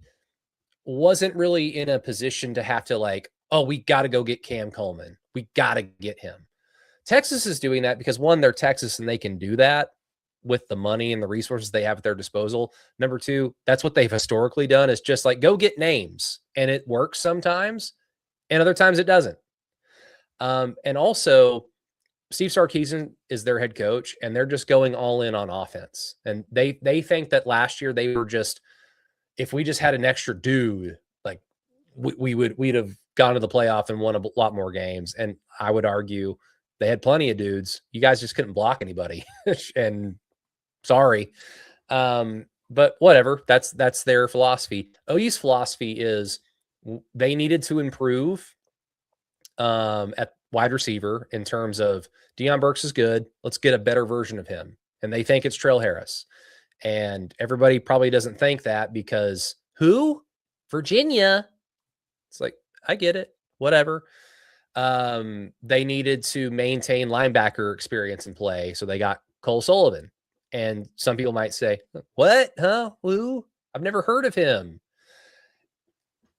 wasn't really in a position to have to like, oh, we got to go get Cam Coleman. We got to get him. Texas is doing that because, one, they're Texas and they can do that with the money and the resources they have at their disposal. Number two, that's what they've historically done, is just like, go get names. And it works sometimes, and other times it doesn't. And also, Steve Sarkisian is their head coach, and they're just going all in on offense. And they think that last year they were just, if we just had an extra dude, like we'd have gone to the playoff and won a lot more games. And I would argue They had plenty of dudes. You guys just couldn't block anybody. And sorry. But whatever. That's their philosophy. OU's philosophy is they needed to improve at wide receiver in terms of Deion Burks is good. Let's get a better version of him. And they think it's Trail Harris. And everybody probably doesn't think that because who? Virginia. It's like, I get it. Whatever. They needed to maintain linebacker experience and play. So they got Cole Sullivan. And some people might say, what? Huh? Who? I've never heard of him.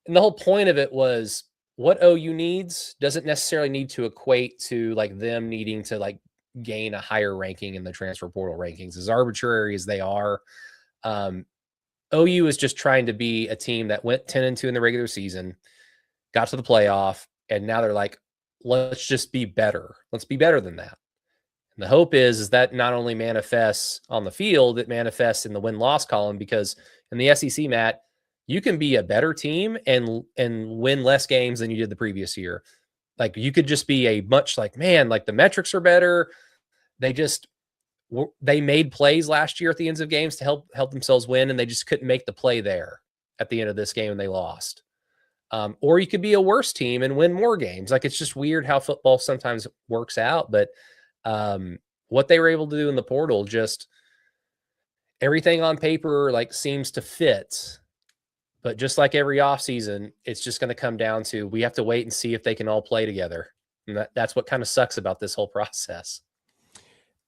And the whole point of it was what OU needs doesn't necessarily need to equate to like them needing to like gain a higher ranking in the transfer portal rankings. As arbitrary as they are, OU is just trying to be a team that went 10-2 in the regular season, got to the playoff, and now they're like, let's just be better. Let's be better than that. And the hope is that not only manifests on the field, it manifests in the win-loss column, because in the SEC, Matt, you can be a better team and win less games than you did the previous year. Like you could just be a much like, man, like the metrics are better. They made plays last year at the ends of games to help themselves win, and they just couldn't make the play there at the end of this game and they lost. Or you could be a worse team and win more games. Like it's just weird how football sometimes works out. But what they were able to do in the portal, just everything on paper like seems to fit. But just like every offseason, it's just going to come down to we have to wait and see if they can all play together. And that's what kind of sucks about this whole process.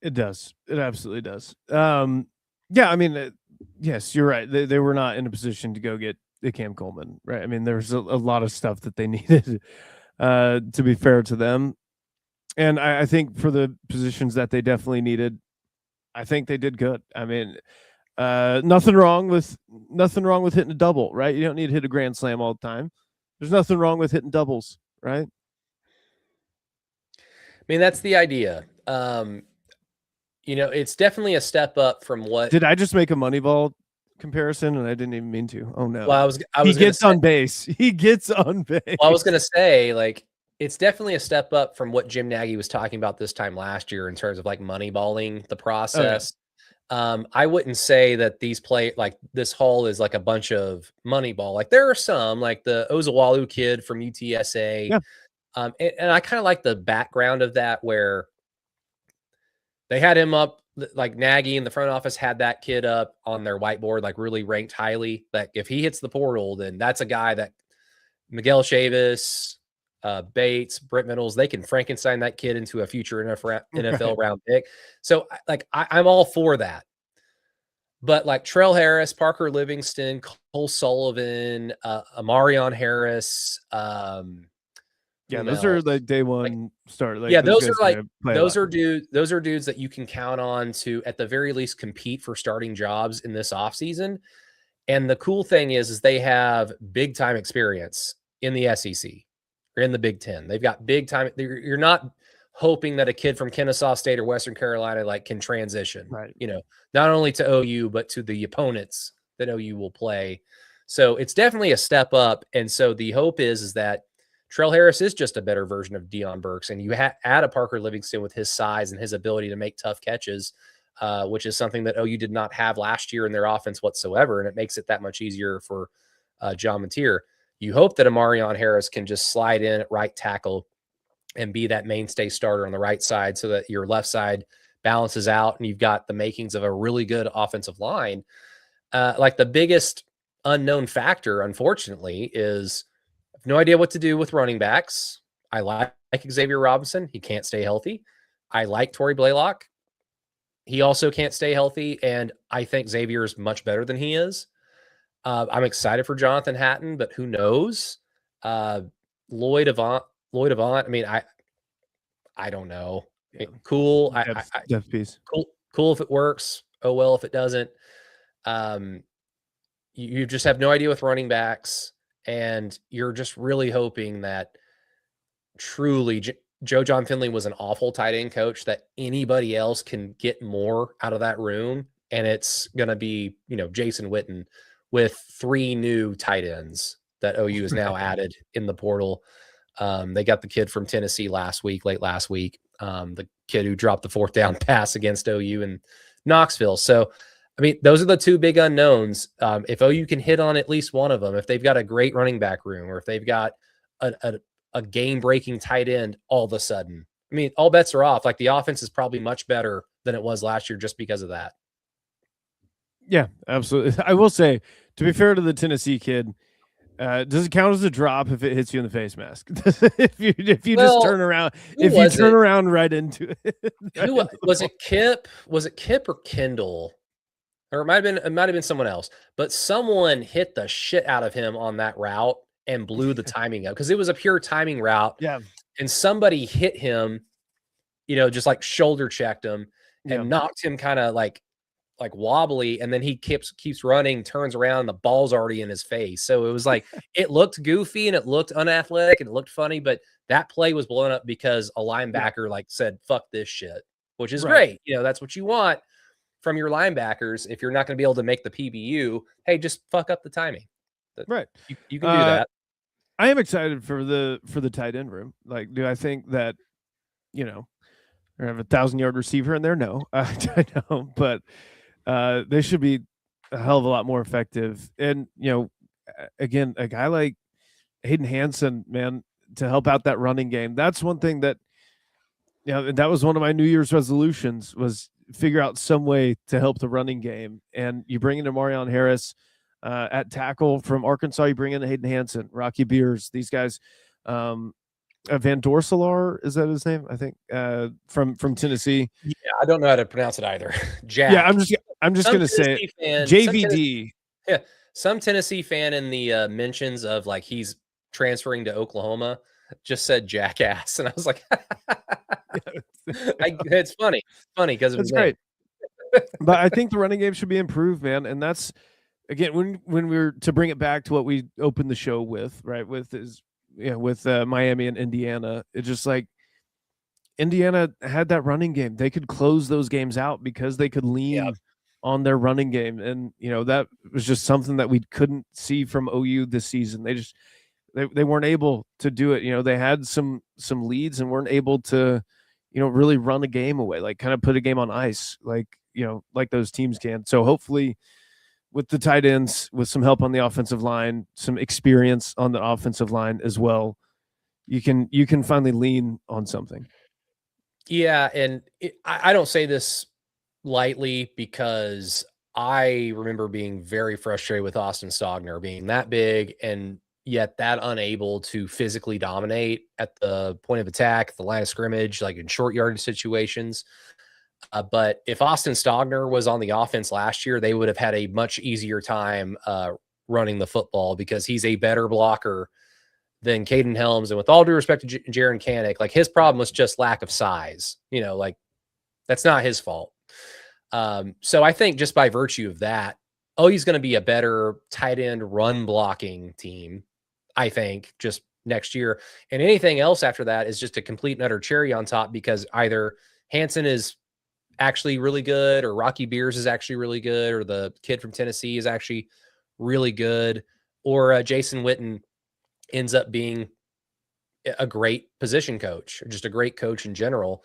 It does. It absolutely does. Yeah, I mean, yes, you're right. They were not in a position to go get the Cam Coleman, right? I mean, there's a lot of stuff that they needed, to be fair to them. And I think for the positions that they definitely needed, I think they did good. I mean, nothing wrong with hitting a double, right? You don't need to hit a grand slam all the time. There's nothing wrong with hitting doubles, right? I mean, that's the idea. It's definitely a step up from what. Did I just make a Moneyball comparison and I didn't even mean to? Oh no. Well, he gets on base. He gets on base. Well, I was going to say, like, it's definitely a step up from what Jim Nagy was talking about this time last year in terms of like moneyballing the process. I wouldn't say that this haul is like a bunch of Moneyball. Like there are some, like the Ozawalu kid from UTSA. Yeah. And I kind of like the background of that, where they had him up, like Nagy in the front office had that kid up on their whiteboard, like really ranked highly. Like if he hits the portal, then that's a guy that Miguel Chavis, Bates, Brent Middles, they can Frankenstein that kid into a future NFL round pick. So like I'm all for that. But like Trail Harris, Parker Livingston, Cole Sullivan, Amarion Harris, those are like day one start. Like, those are dudes that you can count on to at the very least compete for starting jobs in this offseason. And the cool thing is they have big time experience in the SEC or in the Big Ten. They've got big time. You're not hoping that a kid from Kennesaw State or Western Carolina like can transition, right? Not only to OU, but to the opponents that OU will play. So it's definitely a step up. And so the hope is that Trail Harris is just a better version of Deion Burks. And you add a Parker Livingston with his size and his ability to make tough catches, which is something that OU did not have last year in their offense whatsoever. And it makes it that much easier for John Mateer. You hope that Amarion Harris can just slide in at right tackle and be that mainstay starter on the right side so that your left side balances out and you've got the makings of a really good offensive line. Like the biggest unknown factor, unfortunately, is I have no idea what to do with running backs. I like Xavier Robinson. He can't stay healthy. I like Torrey Blaylock. He also can't stay healthy, and I think Xavier is much better than he is. I'm excited for Jonathan Hatton, but who knows? Lloyd Avant. I mean, I don't know. Yeah. Cool. Def piece. Cool if it works. Oh well if it doesn't. You just have no idea with running backs, and you're just really hoping that truly Joe John Finley was an awful tight end coach, that anybody else can get more out of that room, and it's going to be, Jason Witten with 3 new tight ends that OU has now added in the portal. They got the kid from Tennessee late last week. the kid who dropped the 4th down pass against OU in Knoxville. So, I mean, those are the two big unknowns. If OU can hit on at least one of them, if they've got a great running back room, or if they've got a game-breaking tight end all of a sudden, I mean, all bets are off. Like, the offense is probably much better than it was last year just because of that. Yeah, absolutely. I will say, to be fair to the Tennessee kid, does it count as a drop if it hits you in the face mask? if you just turn around, around right into it. Was it Kip? Was it Kip or Kendall? Or it might have been someone else. But someone hit the shit out of him on that route and blew the timing up, because it was a pure timing route. Yeah. And somebody hit him, just like shoulder checked him and knocked him kind of like wobbly, and then he keeps running, turns around, and the ball's already in his face. So it was like, it looked goofy and it looked unathletic and it looked funny, but that play was blown up because a linebacker said, fuck this shit, which is great. That's what you want from your linebackers. If you're not going to be able to make the PBU, hey, just fuck up the timing. Right. You can do that. I am excited for the tight end room. Like, do I think that, we have a 1,000-yard receiver in there? No, I don't, but they should be a hell of a lot more effective. And, again, a guy like Hayden Hansen, man, to help out that running game. That's one thing that, that was one of my New Year's resolutions, was figure out some way to help the running game. And you bring in Marion Harris at tackle from Arkansas. You bring in Hayden Hansen, Rocky Beers, these guys. Van Dorselaar, is that his name? I think from Tennessee. Yeah, I don't know how to pronounce it either. Jack. Yeah, I'm just gonna say JVD. Some Tennessee fan in the mentions of like he's transferring to Oklahoma just said jackass, and I was like, it's funny because it's great. But I think the running game should be improved, man, and that's again when we're to bring it back to what we opened the show with, right? With Miami and Indiana. It's just like Indiana had that running game. They could close those games out because they could lean on their running game. And, that was just something that we couldn't see from OU this season. They weren't able to do it. They had some leads and weren't able to, really run a game away, like kind of put a game on ice, like those teams can. So hopefully with the tight ends, with some help on the offensive line, some experience on the offensive line as well, you can finally lean on something. Yeah, and I don't say this lightly, because I remember being very frustrated with Austin Stogner being that big and yet that unable to physically dominate at the point of attack, the line of scrimmage, like in short yardage situations. But if Austin Stogner was on the offense last year, they would have had a much easier time running the football, because he's a better blocker than Caden Helms. And with all due respect to Jaron Kanik, like his problem was just lack of size. Like that's not his fault. So I think just by virtue of that, he's going to be a better tight end run blocking team, I think, just next year. And anything else after that is just a complete and utter cherry on top, because either Hansen is actually really good, or Rocky Beers is actually really good, or the kid from Tennessee is actually really good, or Jason Witten ends up being a great position coach, or just a great coach in general,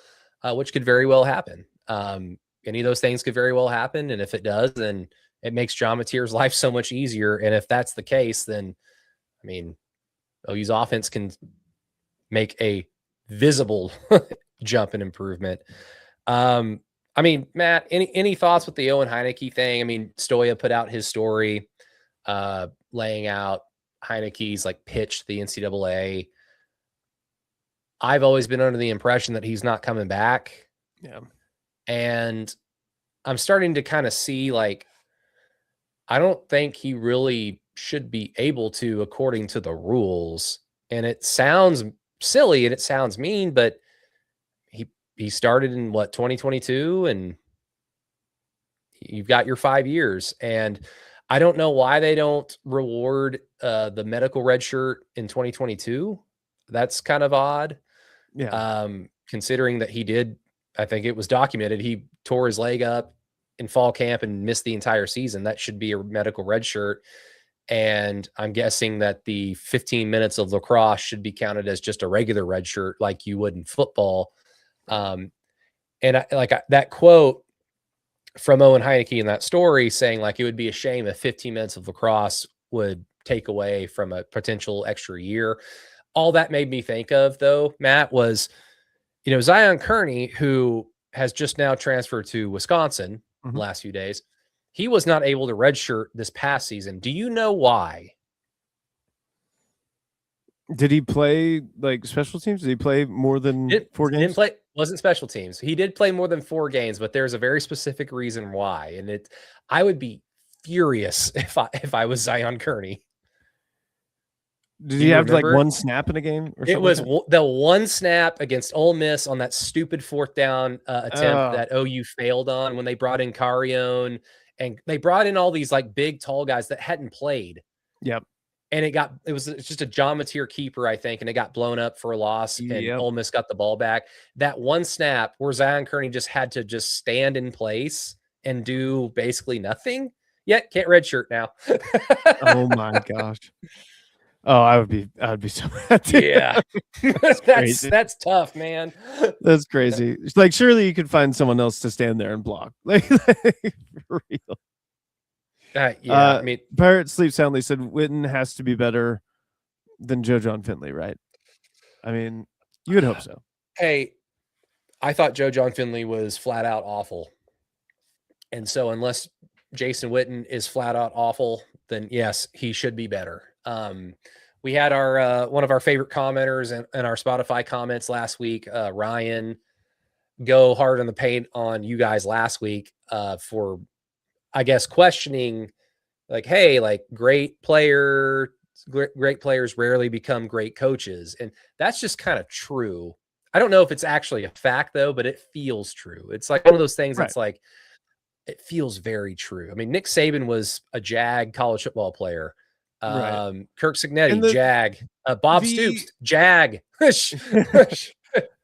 which could very well happen. Any of those things could very well happen. And if it does, then it makes John Mateer's life so much easier. And if that's the case, then, I mean, OU's offense can make a visible jump and improvement. I mean, Matt, any thoughts with the Owen Heineke thing? I mean, Stoya put out his story laying out Heineke's like pitch to the NCAA. I've always been under the impression that he's not coming back. Yeah. And I'm starting to kind of see, like, I don't think he really should be able to, according to the rules. And it sounds silly and it sounds mean, but he started in 2022, and you've got your 5 years. And I don't know why they don't reward the medical red shirt in 2022. That's kind of odd. Yeah. Considering that he did, I think it was documented, he tore his leg up in fall camp and missed the entire season. That should be a medical red shirt. And I'm guessing that the 15 minutes of lacrosse should be counted as just a regular red shirt, like you would in football. And that quote from Owen Heineke in that story saying like, it would be a shame if 15 minutes of lacrosse would take away from a potential extra year. All that made me think of, though, Matt, was, Zion Kearney, who has just now transferred to Wisconsin the last few days. He was not able to redshirt this past season. Do you know why? Did he play like special teams? Did he play more than 4 games? Wasn't special teams. He did play more than 4 games, but there's a very specific reason why. And I would be furious if I was Zion Kearney. Did he have like 1 snap in a game? Or it was the 1 snap against Ole Miss on that stupid 4th down attempt that OU failed on when they brought in Carrion, and they brought in all these like big, tall guys that hadn't played. Yep. And it's just a John Mateer keeper, I think, and it got blown up for a loss, and Ole Miss got the ball back. That 1 snap where Zion Kearney just had to just stand in place and do basically nothing. Yet can't redshirt now. Oh my gosh. Oh, I would be so mad. Yeah. that's tough, man. That's crazy. It's like, surely you could find someone else to stand there and block. Like for real. I mean, Pirate Sleep Soundly said Witten has to be better than Joe John Finley, right? I mean, you would hope so. Hey, I thought Joe John Finley was flat out awful. And so unless Jason Witten is flat out awful, then yes, he should be better. We had our one of our favorite commenters in our Spotify comments last week, Ryan, go hard on the paint on you guys last week for, I guess, questioning like, hey, like great players rarely become great coaches. And that's just kind of true. I don't know if it's actually a fact though, but it feels true. It's like one of those things that's like, it feels very true. I mean, Nick Saban was a Jag college football player. Kirk Cignetti, Jag. Bob Stoops, Jag.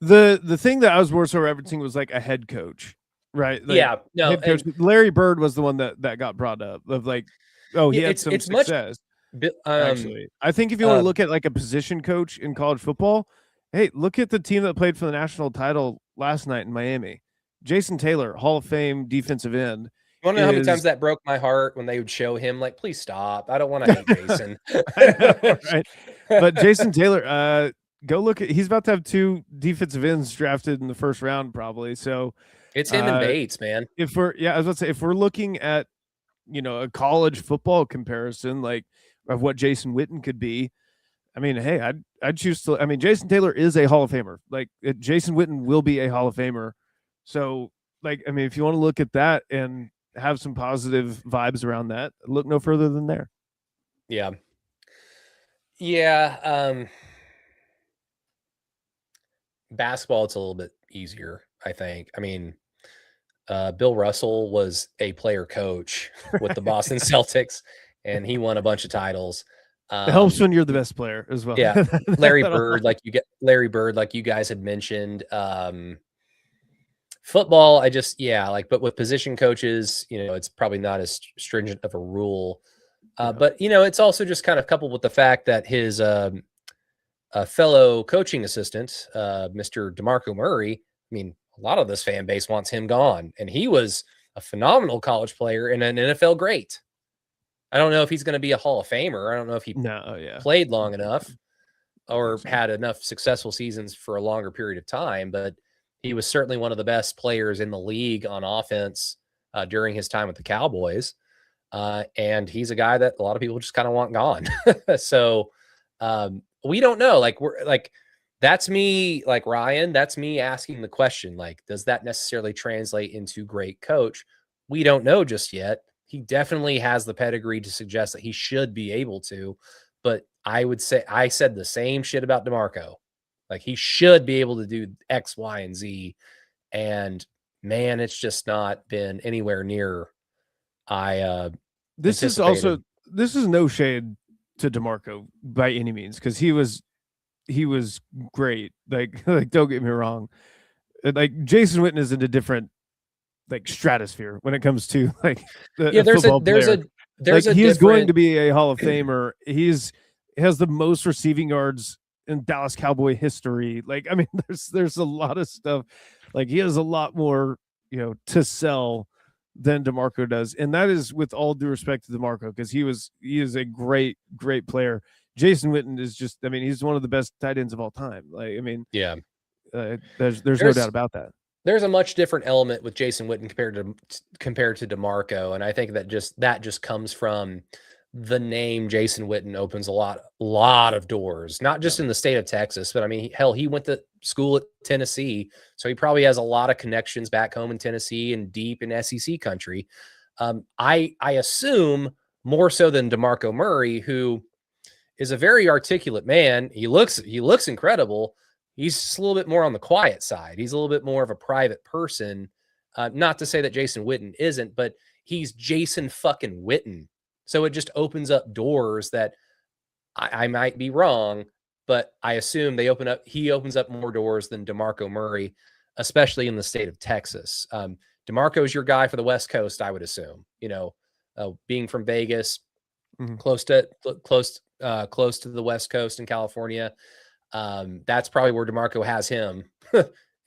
The thing that I was more so referencing was like a head coach. Right. Like, no. Larry Bird was the one that got brought up of like, oh, he had some success. Actually, I think if you want to look at like a position coach in college football, hey, look at the team that played for the national title last night in Miami. Jason Taylor, Hall of Fame defensive end. You want to know how many times that broke my heart when they would show him like, please stop. I don't want to hate Jason. Right. But Jason Taylor, go look at, he's about to have 2 defensive ends drafted in the 1st round, probably. So it's him and Bates, man. I was about to say, if we're looking at, a college football comparison, like of what Jason Witten could be, I mean, hey, I'd choose to. I mean, Jason Taylor is a Hall of Famer. Like Jason Witten will be a Hall of Famer. So, like, I mean, if you want to look at that and have some positive vibes around that, look no further than there. Yeah. Basketball, it's a little bit easier, I think. I mean, Bill Russell was a player coach with the Boston Celtics, and he won a bunch of titles. It helps when you're the best player as well. Yeah. Larry Bird, like you guys had mentioned. Football, but with position coaches, it's probably not as stringent of a rule. But, it's also just kind of coupled with the fact that his fellow coaching assistant, Mr. DeMarco Murray, I mean, a lot of this fan base wants him gone. And he was a phenomenal college player and an NFL great. I don't know if he's going to be a Hall of Famer. I don't know if he played long enough or had enough successful seasons for a longer period of time, but he was certainly one of the best players in the league on offense during his time with the Cowboys. And he's a guy that a lot of people just kind of want gone. So we don't know. That's me, like Ryan, that's me asking the question, like, does that necessarily translate into great coach? We don't know just yet. He definitely has the pedigree to suggest that he should be able to, but I would say I said the same shit about DeMarco. Like, he should be able to do X, Y, and Z. And man, it's just not been anywhere near. This is no shade to DeMarco by any means, because he was great. Like don't get me wrong. Like Jason Witten is in a different like stratosphere when it comes to like there's he's going to be a Hall of Famer. He has the most receiving yards in Dallas Cowboy history. Like, I mean, there's a lot of stuff. Like, he has a lot more, to sell than DeMarco does. And that is with all due respect to DeMarco, because he is a great, great player. Jason Witten is just, I mean, he's one of the bbest tight ends of all time. Like, I mean, yeah, there's no doubt about that. There's a much different element with Jason Witten compared to DeMarco, and I think that just comes from the name Jason Witten opens a lot of doors, not just in the state of Texas, but I mean, hell, he went to school at Tennessee, so he probably has a lot of connections back home in Tennessee and deep in SEC country. I assume more so than DeMarco Murray, who is a very articulate man. He looks incredible. He's just a little bit more on the quiet side. He's a little bit more of a private person. Not to say that Jason Witten isn't, but he's Jason fucking Witten. So it just opens up doors that I might be wrong, but I assume he opens up more doors than DeMarco Murray, especially in the state of Texas. DeMarco is your guy for the West Coast, I would assume, being from Vegas, close to the West Coast in California. That's probably where DeMarco has him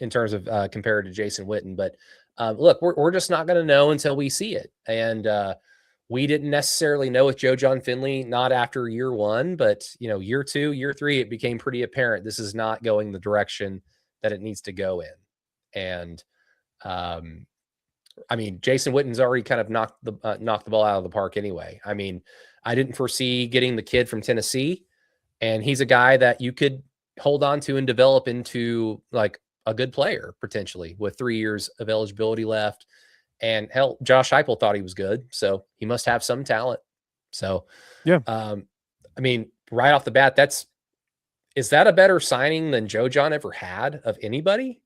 in terms of compared to Jason Witten. But look, we're just not going to know until we see it. And we didn't necessarily know with Joe John Finley, not after year one, but year 2, year 3, it became pretty apparent this is not going the direction that it needs to go in. And I mean, Jason Witten's already kind of knocked the ball out of the park anyway. I mean, I didn't foresee getting the kid from Tennessee, and he's a guy that you could hold on to and develop into like a good player potentially with 3 years of eligibility left. And hell, Josh Heupel thought he was good, so he must have some talent. So, yeah. I mean, right off the bat, is that a better signing than Joe John ever had of anybody?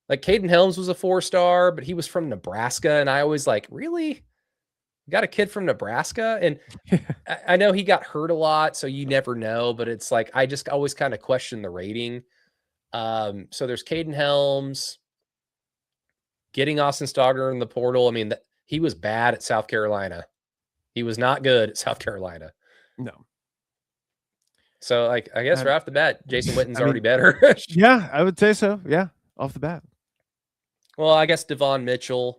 Like, Caden Helms was a 4-star, but he was from Nebraska, and I always like, really? You got a kid from Nebraska? And I know he got hurt a lot, so you never know, but it's like I just always kind of question the rating. So there's Caden Helms. Getting Austin Stogner in the portal, I mean, he was bad at South Carolina. He was not good at South Carolina. No. So, like, I guess right off the bat, Jason Witten's already better. Yeah, I would say so. Yeah, off the bat. Well, I guess Devon Mitchell,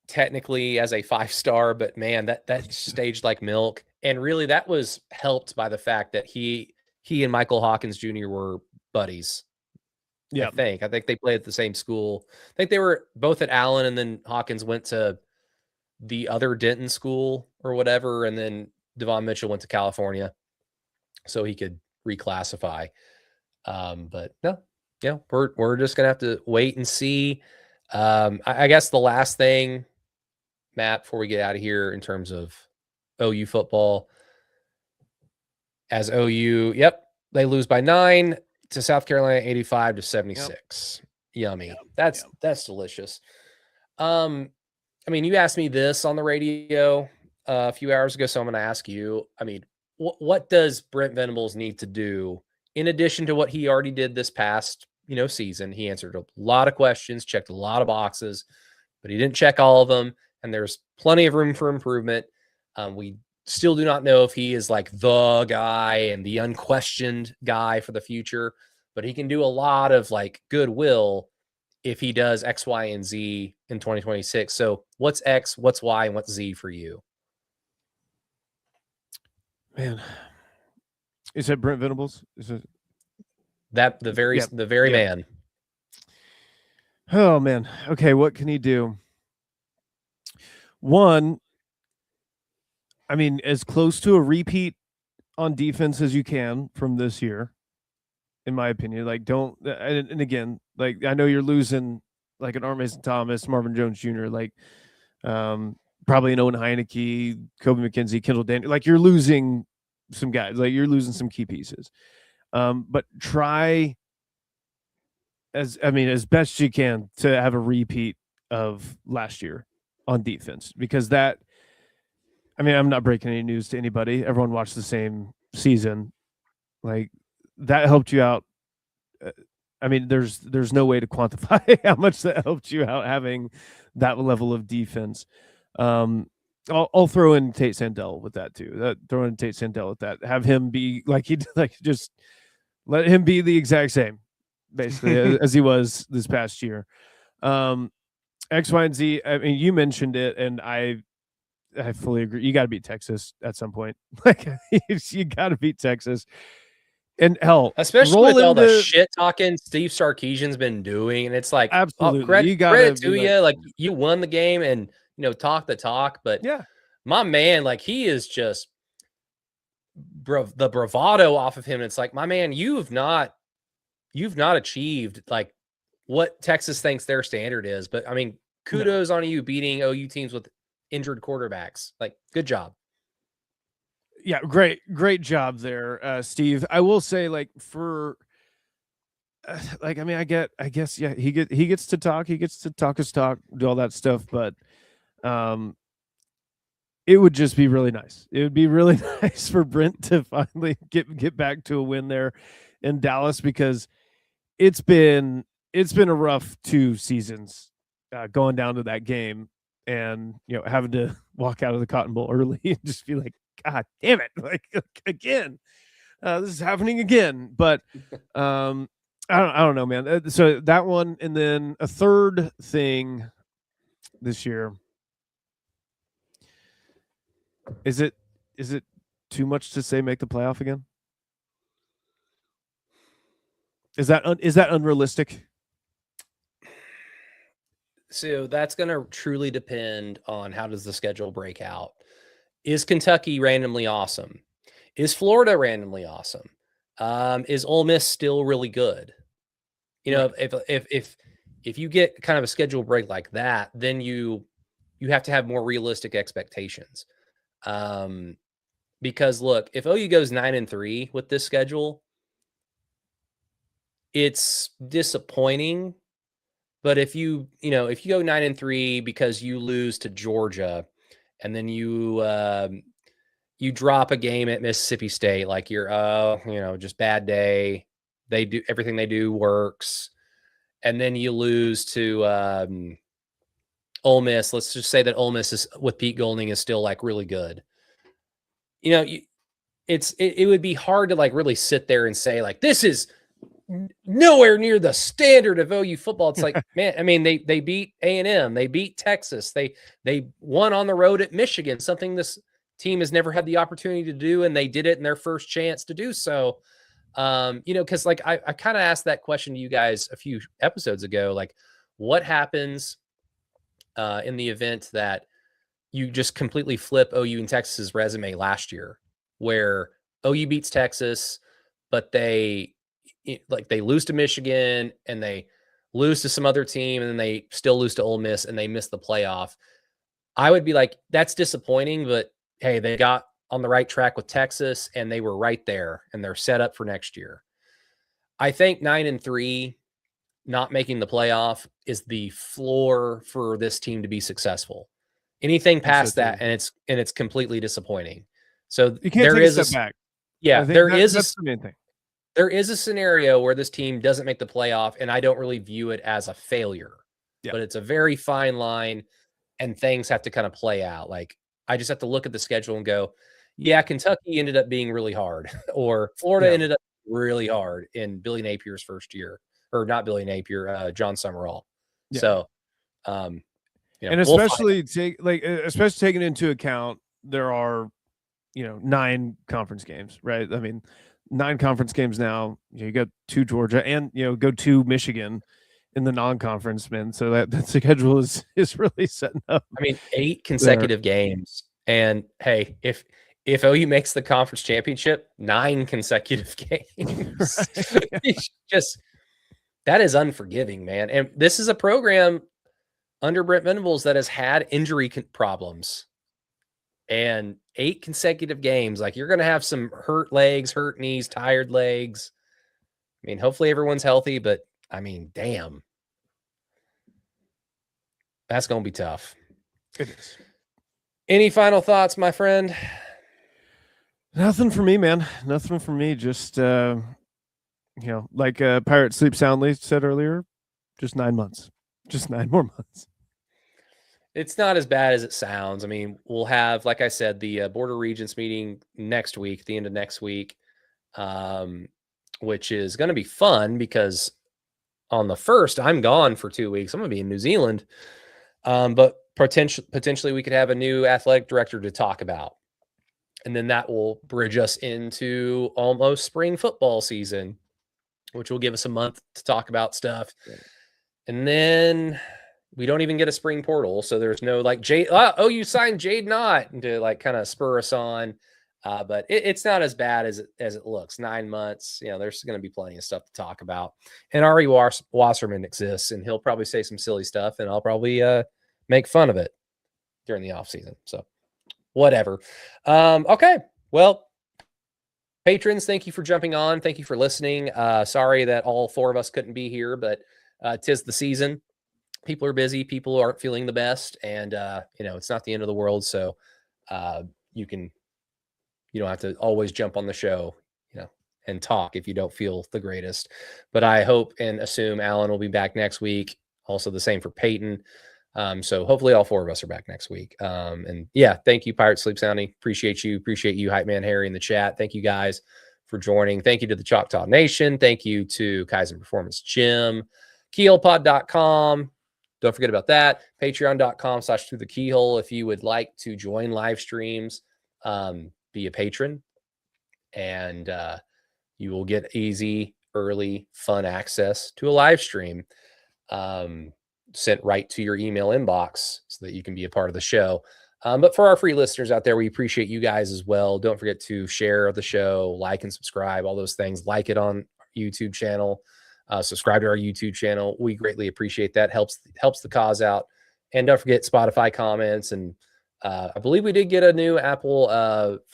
technically as a 5-star, but man, that staged like milk. And really, that was helped by the fact that he and Michael Hawkins Jr. were buddies. Yeah, I think they played at the same school. I think they were both at Allen, and then Hawkins went to the other Denton school or whatever, and then Devon Mitchell went to California so he could reclassify. But no, yeah, we're just gonna have to wait and see. I guess the last thing, Matt, before we get out of here in terms of OU football, as OU, they lose by 9 to South Carolina, 85-76. Yummy. That's delicious. I mean, you asked me this on the radio a few hours ago, so I'm going to ask you. I mean, what does Brent Venables need to do in addition to what he already did this past, season? He answered a lot of questions, checked a lot of boxes, but he didn't check all of them, and there's plenty of room for improvement. We still do not know if he is like the guy and the unquestioned guy for the future, but he can do a lot of like goodwill if he does X, Y, and Z in 2026. So what's X, what's Y, and what's Z for you? Man, is it Brent Venables? Is it that the very man? Oh man. Okay. What can he do? One, I mean, as close to a repeat on defense as you can from this year, in my opinion. Like, don't, and again, like, I know you're losing like an R. Mason Thomas, Marvin Jones Jr., like probably an Owen Heineke, Kobe McKenzie, Kendall Daniel. Like, you're losing some guys, like you're losing some key pieces. But try as best you can to have a repeat of last year on defense, because that, I mean, I'm not breaking any news to anybody. Everyone watched the same season. Like, that helped you out. I mean, there's no way to quantify how much that helped you out having that level of defense. I'll throw in Tate Sandell with that too. Throw in Tate Sandell with that. Have him be just let him be the exact same, basically, as he was this past year. X, Y, and Z. I mean, you mentioned it, and I fully agree. You got to beat Texas at some point. Like, you got to beat Texas. And hell, especially with all the shit talking Steve Sarkisian's been doing, and it's like, absolutely, credit to you. Like, you won the game, and talk the talk. But yeah, my man, like, he is just the bravado off of him. It's like, my man, you've not achieved like what Texas thinks their standard is. But I mean, kudos on you beating OU teams with injured quarterbacks. Like, good job. Yeah, great job there, Steve. I will say, like, for like, I mean, I guess, yeah, he gets to talk his talk, do all that stuff, but it would just be really nice. It would be really nice for Brent to finally get back to a win there in Dallas, because it's been a rough 2 seasons going down to that game, and having to walk out of the Cotton Bowl early and just be like, God damn it, like again, this is happening again. But I don't know, man. So that one, and then a third thing this year. Is it too much to say make the playoff again? Is that unrealistic? So that's going to truly depend on how does the schedule break out. Is Kentucky randomly awesome? Is Florida randomly awesome? Is Ole Miss still really good? If you get kind of a schedule break like that, then you have to have more realistic expectations. Because look, if OU goes 9-3 with this schedule, it's disappointing. But if you go 9-3 because you lose to Georgia, and then you drop a game at Mississippi State, like you're just bad day. They do everything they do works, and then you lose to Ole Miss. Let's just say that Ole Miss is, with Pete Golding, is still like really good. It would be hard to like really sit there and say like this is nowhere near the standard of OU football. It's like, man, I mean, they beat A&M, they beat Texas, they won on the road at Michigan, something this team has never had the opportunity to do, and they did it in their first chance to do so. Because like I kind of asked that question to you guys a few episodes ago, like what happens in the event that you just completely flip OU and Texas's resume last year, where OU beats Texas, but they lose to Michigan, and they lose to some other team, and then they still lose to Ole Miss, and they miss the playoff. I would be like, that's disappointing, but hey, they got on the right track with Texas, and they were right there, and they're set up for next year. I think 9-3, not making the playoff, is the floor for this team to be successful. Anything past that, and it's completely disappointing. So you can't take a step back. Yeah, that's the main thing. There is a scenario where this team doesn't make the playoff, and I don't really view it as a failure. Yeah. But it's a very fine line, and things have to kind of play out. Like, I just have to look at the schedule and go, yeah, Kentucky ended up being really hard, or Florida ended up really hard in Billy Napier's first year, or not Billy Napier, John Summerall. Yeah. So, and especially especially taking into account there are 9 conference games, right? I mean, 9 conference games now. You got 2 Georgia, and go 2 Michigan in the non-conference, man. So that schedule is really setting up. I mean, 8 consecutive games, and hey, if OU makes the conference championship, 9 consecutive games. It's just, that is unforgiving, man. And this is a program under Brent Venables that has had injury problems, and 8 consecutive games. Like, you're going to have some hurt legs, hurt knees, tired legs. I mean, hopefully everyone's healthy, but I mean, damn, that's going to be tough. It is. Any final thoughts, my friend? Nothing for me, man. Nothing for me. Just, like Pirate Sleep Soundly said earlier, just 9 months. Just 9 more months. It's not as bad as it sounds. I mean, we'll have, like I said, the Board of Regents meeting next week, the end of next week, which is going to be fun because on the 1st, I'm gone for 2 weeks. I'm going to be in New Zealand. But potentially we could have a new athletic director to talk about. And then that will bridge us into almost spring football season, which will give us a month to talk about stuff. And then we don't even get a spring portal. So there's no like Jade. Oh, you signed Jade Knott to like kind of spur us on. But it's not as bad as it looks. 9 months, there's going to be plenty of stuff to talk about. And Ari Wasserman exists, and he'll probably say some silly stuff, and I'll probably make fun of it during the off season. So whatever. Okay. Well, patrons, thank you for jumping on. Thank you for listening. Sorry that all 4 of us couldn't be here, but 'tis the season. People are busy. People aren't feeling the best. And, it's not the end of the world. So you don't have to always jump on the show, and talk if you don't feel the greatest. But I hope and assume Alan will be back next week. Also the same for Peyton. So hopefully all 4 of us are back next week. And yeah, thank you, Pirate Sleep Sounding. Appreciate you, Hype Man Harry in the chat. Thank you guys for joining. Thank you to the Choctaw Nation. Thank you to Kaizen Performance Gym, keyholepod.com. Don't forget about that. Patreon.com/through the keyhole. If you would like to join live streams, be a patron, and you will get easy, early, fun access to a live stream sent right to your email inbox so that you can be a part of the show. But for our free listeners out there, we appreciate you guys as well. Don't forget to share the show, like and subscribe, all those things. Like it on YouTube channel, subscribe to our YouTube channel. We greatly appreciate that. Helps the cause out. And don't forget Spotify comments. And I believe we did get a new Apple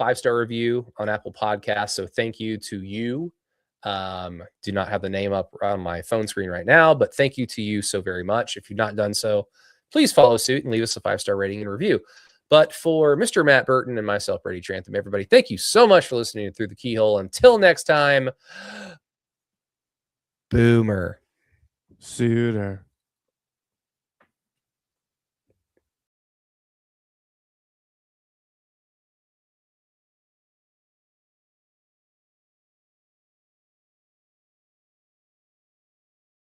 5-star review on Apple Podcasts. So thank you to you. Do not have the name up on my phone screen right now, but thank you to you so very much. If you've not done so, please follow suit and leave us a 5-star rating and review. But for Mr. Matt Burton and myself, Brady Trantham, everybody, thank you so much for listening to Through the Keyhole. Until next time, Boomer. Suitor.